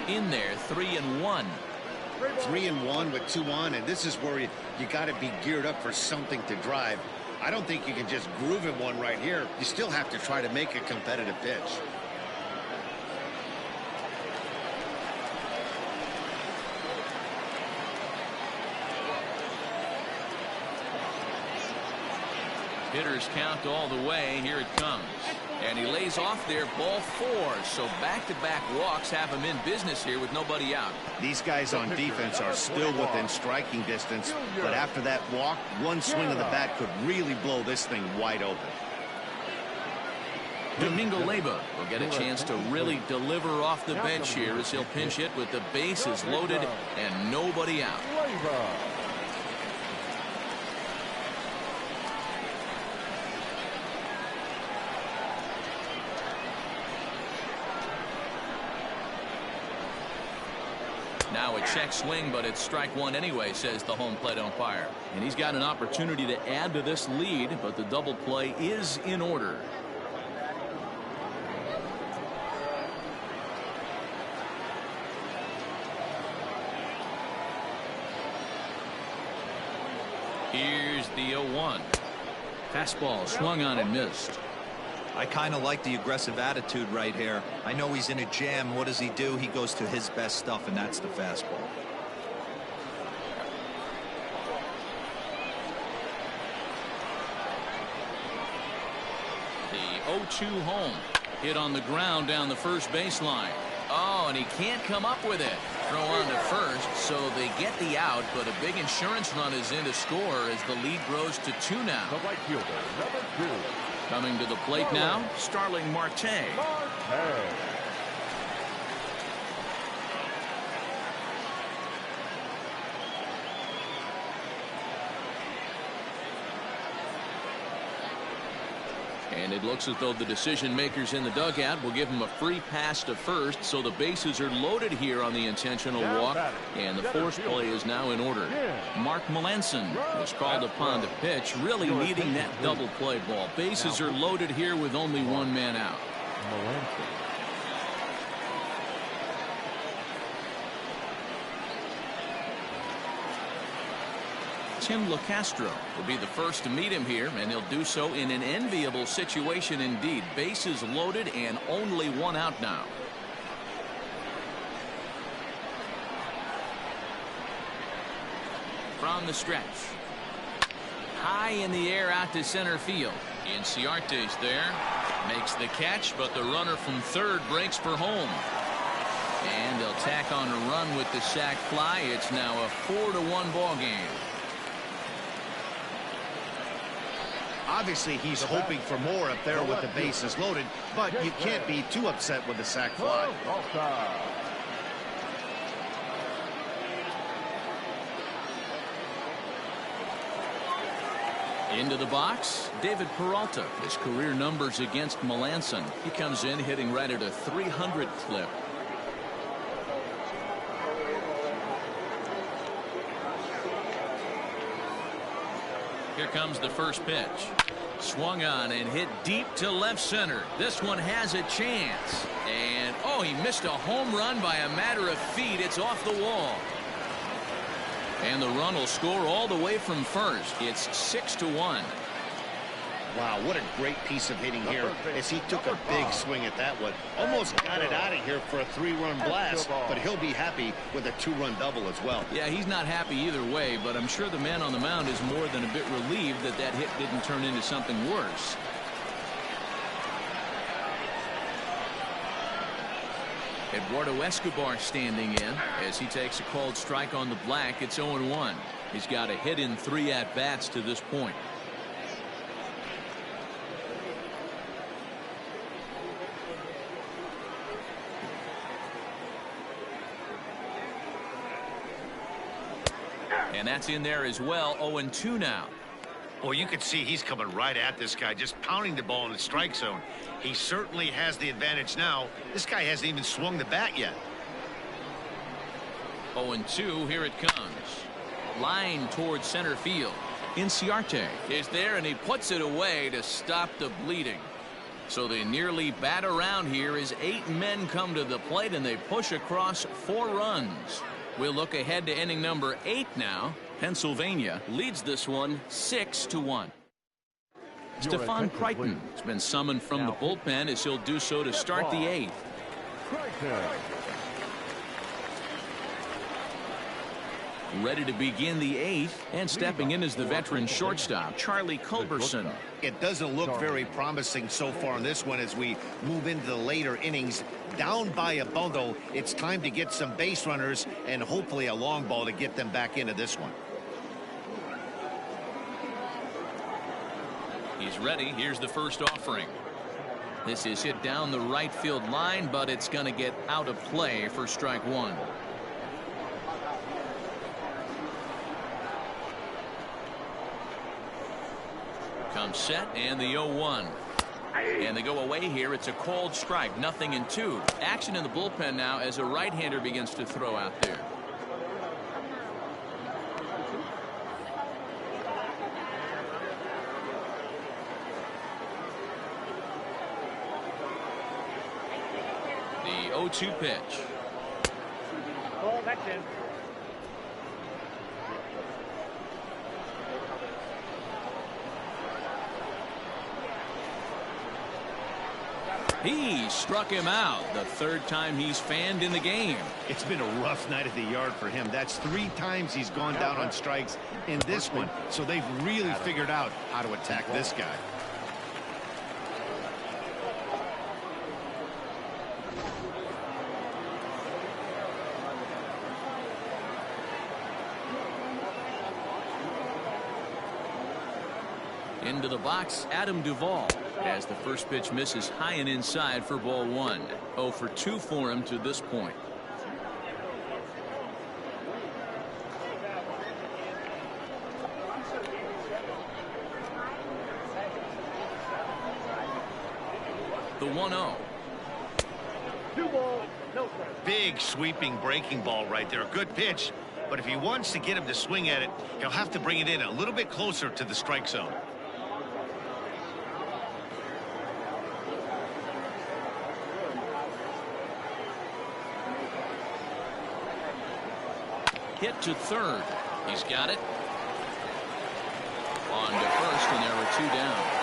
In there, 3-1. 3-1 with 2 on, and this is where you got to be geared up for something to drive. I don't think you can just groove him one right here. You still have to try to make a competitive pitch. Hitters count all the way. Here it comes. And he lays off there, ball 4. So back-to-back walks have him in business here with nobody out. These guys on defense are still within striking distance, but after that walk, one swing of the bat could really blow this thing wide open. Domingo Leyba will get a chance to really deliver off the bench here as he'll pinch hit with the bases loaded and nobody out. Now a check swing, but it's strike 1 anyway, says the home plate umpire. And he's got an opportunity to add to this lead, but the double play is in order. Here's the 0-1. Fastball swung on and missed. I kind of like the aggressive attitude right here. I know he's in a jam. What does he do? He goes to his best stuff, and that's the fastball. The 0-2 home. Hit on the ground down the first baseline. Oh, and he can't come up with it. Throw on to first, so they get the out, but a big insurance run is in to score as the lead grows to 2 now. The right fielder, number 2. Coming to the plate now, Starling Marte. And it looks as though the decision makers in the dugout will give him a free pass to first, so the bases are loaded here on the intentional walk, and the force play is now in order. Mark Melanson was called upon to pitch, really needing that double play ball. Bases are loaded here with only one man out. Tim LaCastro will be the first to meet him here, and he'll do so in an enviable situation indeed. Bases loaded and only one out now. From the stretch. High in the air out to center field. Inciarte's there. Makes the catch, but the runner from third breaks for home. And they'll tack on a run with the sac fly. It's now a 4-1 ball game. Obviously, he's hoping for more up there with the bases loaded, but you can't be too upset with the sac fly. Into the box, David Peralta. His career numbers against Melanson. He comes in hitting right at a 300 clip. Here comes the first pitch. Swung on and hit deep to left center. This one has a chance. And, oh, he missed a home run by a matter of feet. It's off the wall. And the run will score all the way from first. It's 6-1. Wow, what a great piece of hitting here as he took a big swing at that one. Almost got it out of here for a 3-run blast, but he'll be happy with a 2-run double as well. Yeah, he's not happy either way, but I'm sure the man on the mound is more than a bit relieved that that hit didn't turn into something worse. Eduardo Escobar standing in as he takes a called strike on the black. It's 0-1. He's got a hit in 3 at-bats to this point. And that's in there as well. 0-2 now. Well, you can see he's coming right at this guy, just pounding the ball in the strike zone. He certainly has the advantage now. This guy hasn't even swung the bat yet. 0-2, here it comes. Line towards center field. Inciarte is there, and he puts it away to stop the bleeding. So they nearly bat around here as 8 men come to the plate, and they push across 4 runs. We'll look ahead to inning number 8 now. Pennsylvania leads this one 6-1. Stefan Crichton has been summoned from the bullpen as he'll do so to start the 8th. Ready to begin the 8th, and stepping in is the veteran shortstop, Charlie Culberson. It doesn't look very promising so far in this one as we move into the later innings. Down by a bundle, it's time to get some base runners and hopefully a long ball to get them back into this one. He's ready. Here's the first offering. This is hit down the right field line, but it's going to get out of play for strike 1. Comes set, and the 0-1. And they go away here. It's a called strike, 0-2. Action in the bullpen now as a right-hander begins to throw out there. The 0-2 pitch. Oh, that's in. He struck him out, the 3rd time he's fanned in the game. It's been a rough night at the yard for him. That's 3 times he's gone down on strikes in this one. So they've really figured out how to attack this guy. Into the box, Adam Duvall, as the first pitch misses high and inside for ball 1. 0 for 2 for him to this point. The 1-0. Big sweeping breaking ball right there. A good pitch. But if he wants to get him to swing at it, he'll have to bring it in a little bit closer to the strike zone. Hit to third. He's got it. On to first, and there were 2 down.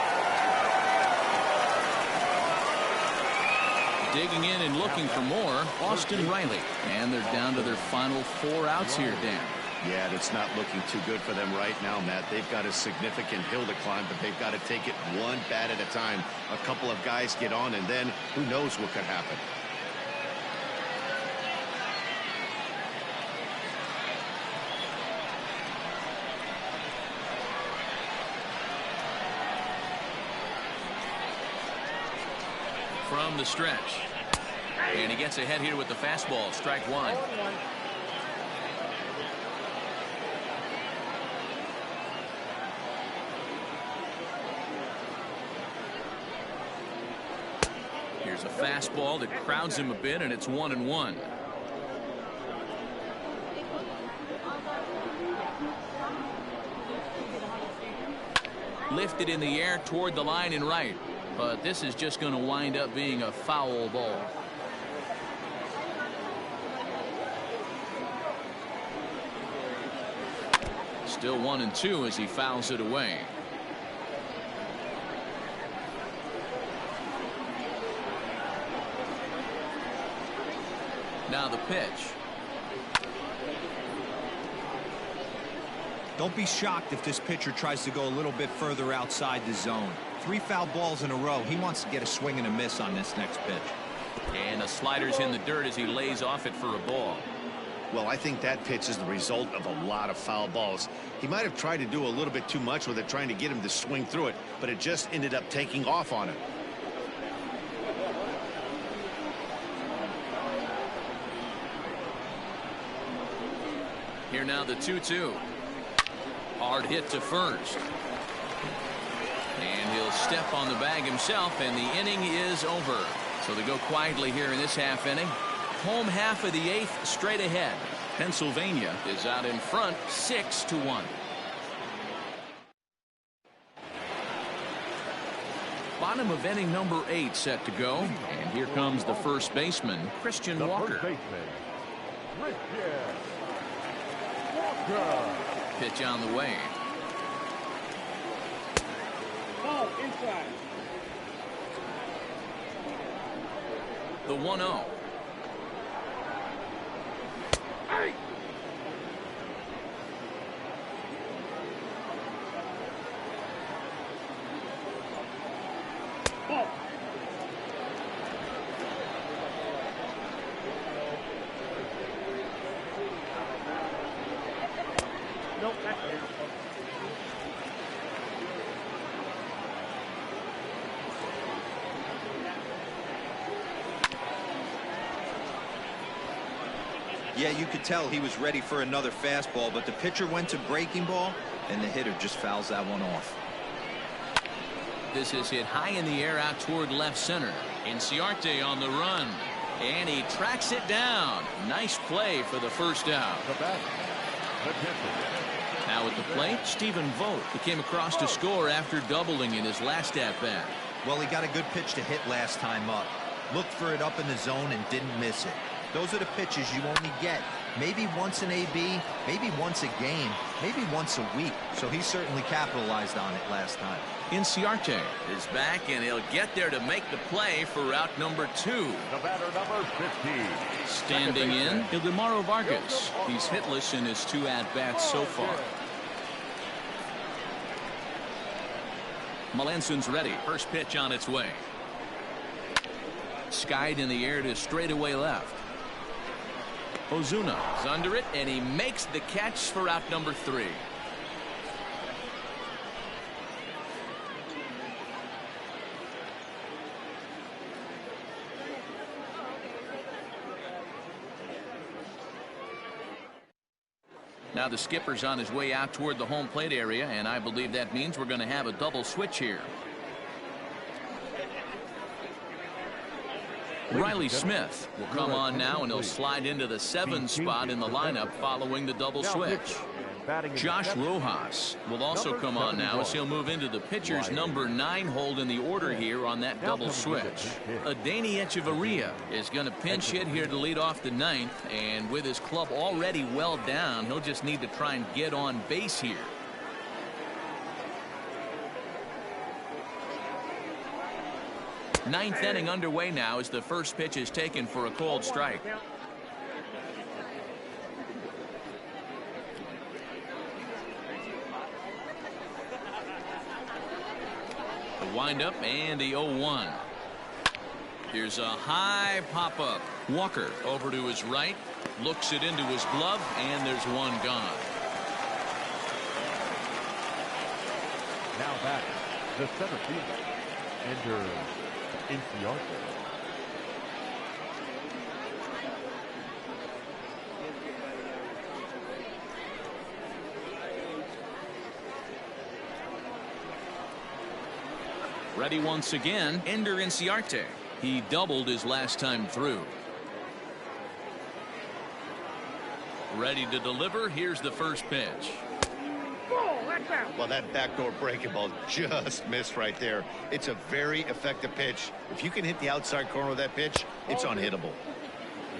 Digging in and looking for more, Austin Riley. And they're down to their final 4 outs here, Dan. Yeah, it's not looking too good for them right now, Matt. They've got a significant hill to climb, but they've got to take it one bat at a time. A couple of guys get on, and then who knows what could happen. From the stretch. And he gets ahead here with the fastball. Strike 1. Here's a fastball that crowds him a bit, and it's 1-1. Lifted in the air toward the line and right. But this is just going to wind up being a foul ball. Still 1-2 as he fouls it away. Now the pitch. Don't be shocked if this pitcher tries to go a little bit further outside the zone. 3 foul balls in a row. He wants to get a swing and a miss on this next pitch. And the slider's in the dirt as he lays off it for a ball. Well, I think that pitch is the result of a lot of foul balls. He might have tried to do a little bit too much with it, trying to get him to swing through it, but it just ended up taking off on him. Here now the 2-2. Hard hit to first. And he'll step on the bag himself, and the inning is over. So they go quietly here in this half inning. Home half of the 8th straight ahead. Pennsylvania is out in front 6-1. Bottom of inning number 8 set to go. And here comes the first baseman, Christian Walker. Pitch on the way. Ball inside. The 1-0. Hey! Ball. Nope, that's it. Yeah, you could tell he was ready for another fastball, but the pitcher went to breaking ball, and the hitter just fouls that one off. This is hit high in the air out toward left center. Inciarte on the run. And he tracks it down. Nice play for the first out. Now at the plate, Stephen Vogt, who came across to score after doubling in his last at-bat. Well, he got a good pitch to hit last time up. Looked for it up in the zone and didn't miss it. Those are the pitches you only get maybe once in AB, maybe once a game, maybe once a week. So he certainly capitalized on it last time. Inciarte is back, and he'll get there to make the play for route number 2. The batter number 15. Standing in, Ildemaro Vargas. He's hitless in his 2 at-bats so far. Melanson's ready. First pitch on its way. Skied in the air to straightaway left. Ozuna is under it, and he makes the catch for out number 3. Now the skipper's on his way out toward the home plate area, and I believe that means we're going to have a double switch here. Riley Smith will come on now, and he'll slide into the 7 spot in the lineup following the double switch. Josh Rojas will also come on now as he'll move into the pitcher's number 9 hold in the order here on that double switch. Adeiny Echeverria is going to pinch hit here to lead off the 9th, and with his club already well down, he'll just need to try and get on base here. Ninth inning underway now as the first pitch is taken for a called strike. The windup and the 0-1. Here's a high pop-up. Walker over to his right, looks it into his glove, and there's one gone. Now back, the center fielder, Ender Inciarte. Ready once again, Ender Inciarte. He doubled his last time through. Ready to deliver. Here's the first pitch. Well, that backdoor breaking ball just missed right there. It's a very effective pitch. If you can hit the outside corner of that pitch, it's unhittable.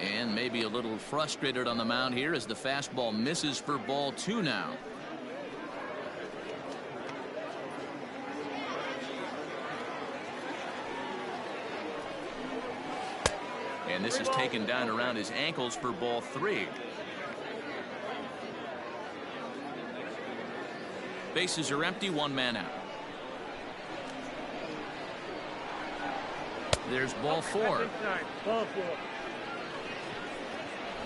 And maybe a little frustrated on the mound here as the fastball misses for ball 2 now. And this is taken down around his ankles for ball 3. Bases are empty, 1 man out. There's ball 4.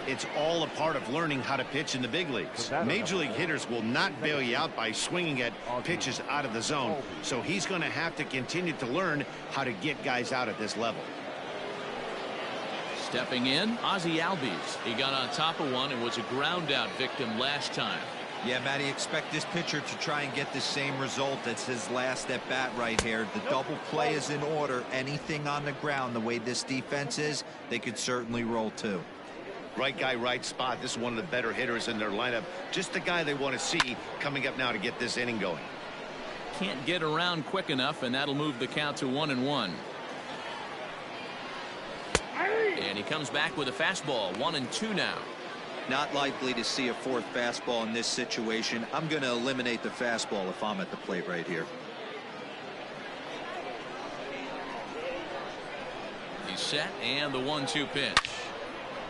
It's all a part of learning how to pitch in the big leagues. Major league hitters will not bail you out by swinging at pitches out of the zone. So he's going to have to continue to learn how to get guys out at this level. Stepping in, Ozzie Albies. He got on top of one and was a ground out victim last time. Yeah, Matty, expect this pitcher to try and get the same result as his last at bat right here. The double play is in order. Anything on the ground, the way this defense is, they could certainly roll too. Right guy, right spot. This is one of the better hitters in their lineup. Just the guy they want to see coming up now to get this inning going. Can't get around quick enough, and that'll move the count to 1-1. And he comes back with a fastball, 1-2 now. Not likely to see a 4th fastball in this situation. I'm going to eliminate the fastball if I'm at the plate right here. He's set, and the 1-2 pitch.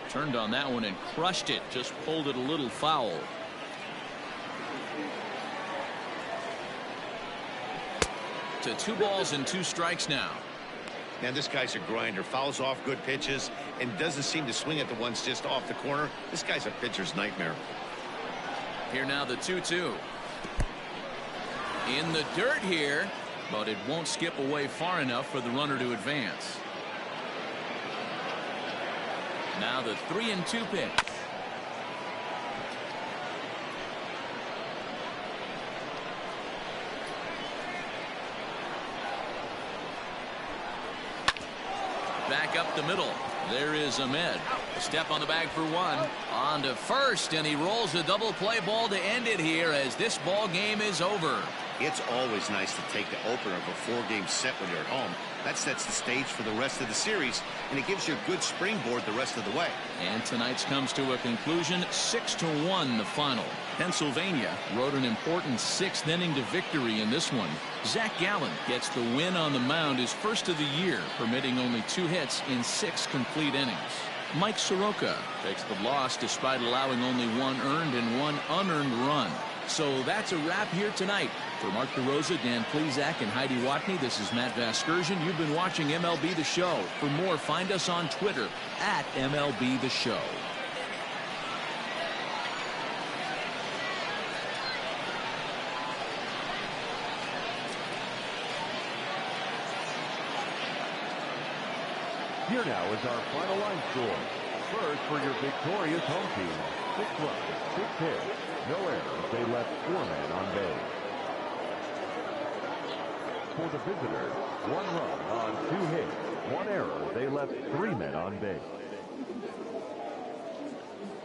Turned on that one and crushed it. Just pulled it a little foul. To 2 balls and 2 strikes now. Man, this guy's a grinder. Fouls off good pitches and doesn't seem to swing at the ones just off the corner. This guy's a pitcher's nightmare. Here now the 2-2. In the dirt here, but it won't skip away far enough for the runner to advance. Now the 3-2 pitch. Back up the middle. There is Ahmed. Step on the bag for 1. On to first, and he rolls a double play ball to end it here as this ball game is over. It's always nice to take the opener of a 4-game set when you're at home. That sets the stage for the rest of the series, and it gives you a good springboard the rest of the way. And tonight's comes to a conclusion, 6-1 the final. Pennsylvania rode an important 6th inning to victory in this one. Zach Gallen gets the win on the mound, his first of the year, permitting only 2 hits in 6 complete innings. Mike Soroka takes the loss despite allowing only 1 earned and 1 unearned run. So that's a wrap here tonight. For Mark DeRosa, Dan Plesac, and Heidi Watney, this is Matt Vasgersian. You've been watching MLB The Show. For more, find us on Twitter at MLB The Show. Here now is our final line score. First for your victorious home team, 6 runs, 6 hits. No errors. They left 4 men on base. For the visitors, 1 run on 2 hits. 1 error. They left 3 men on base.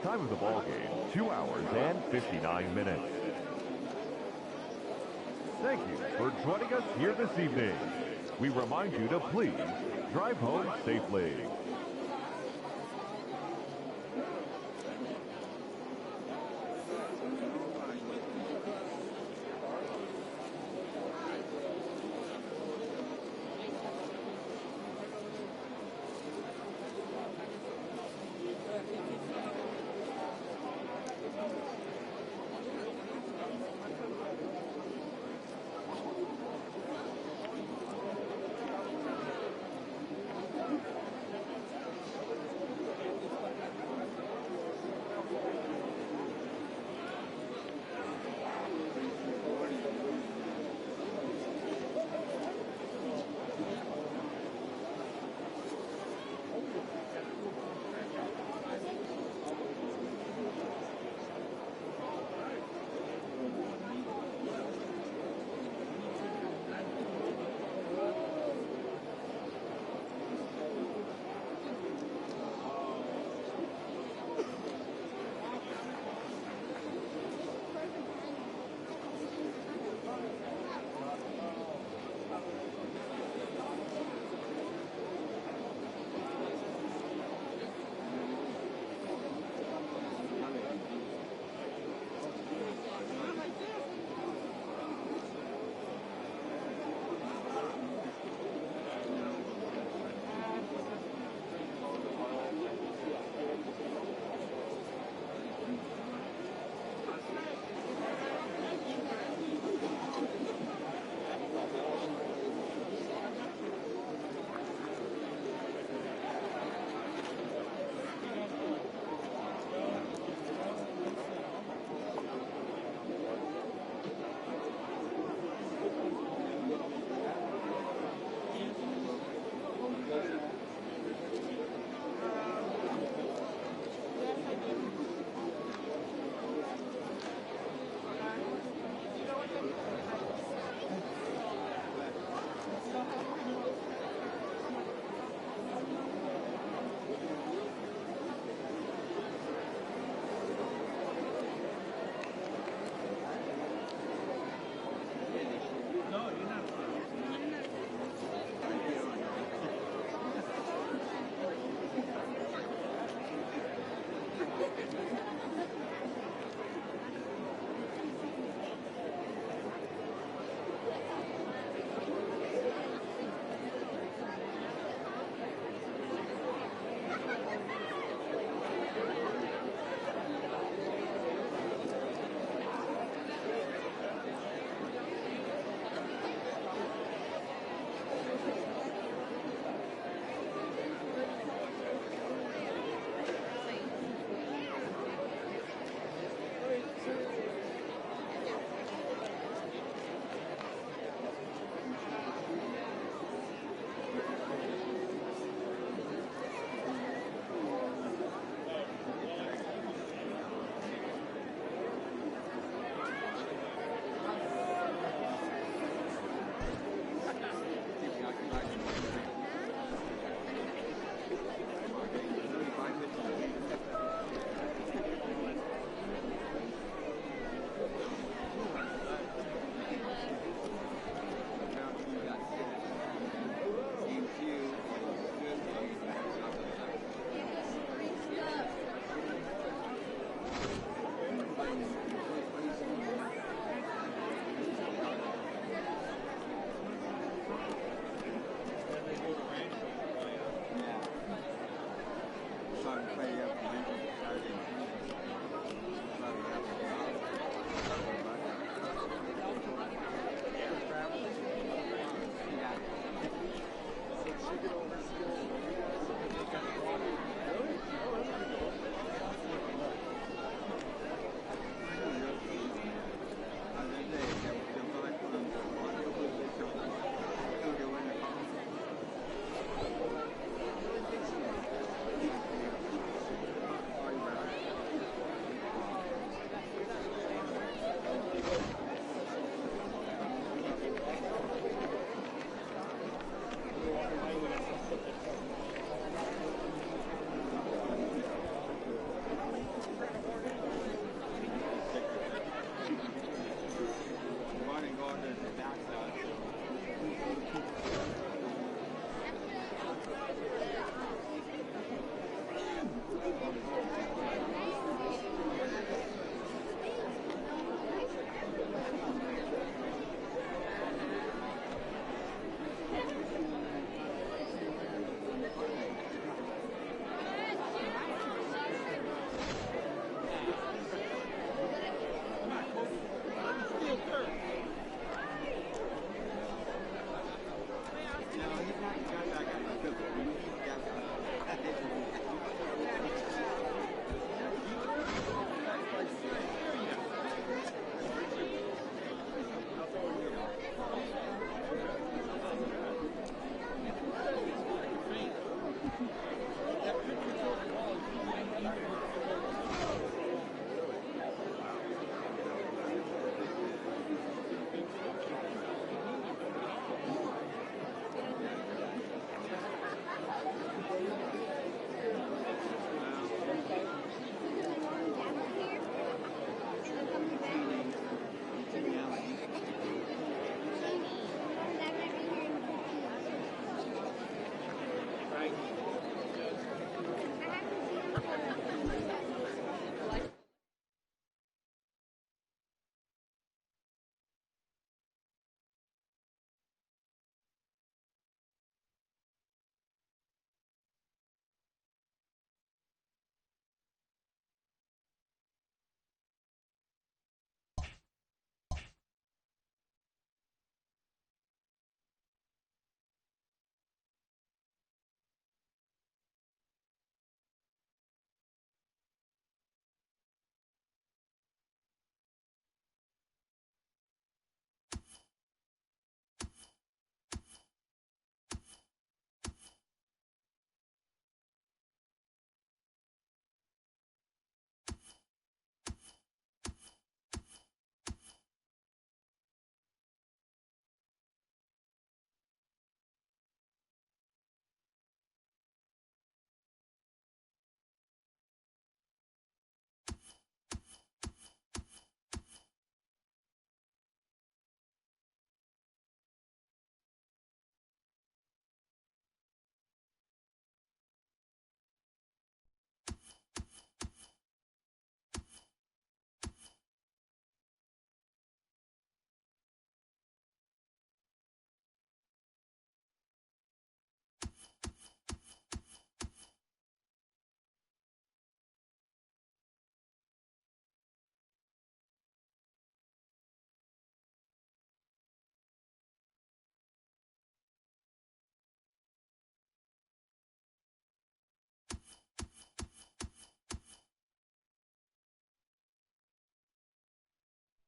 Time of the ball game, 2 hours and 59 minutes. Thank you for joining us here this evening. We remind you to please drive home safely.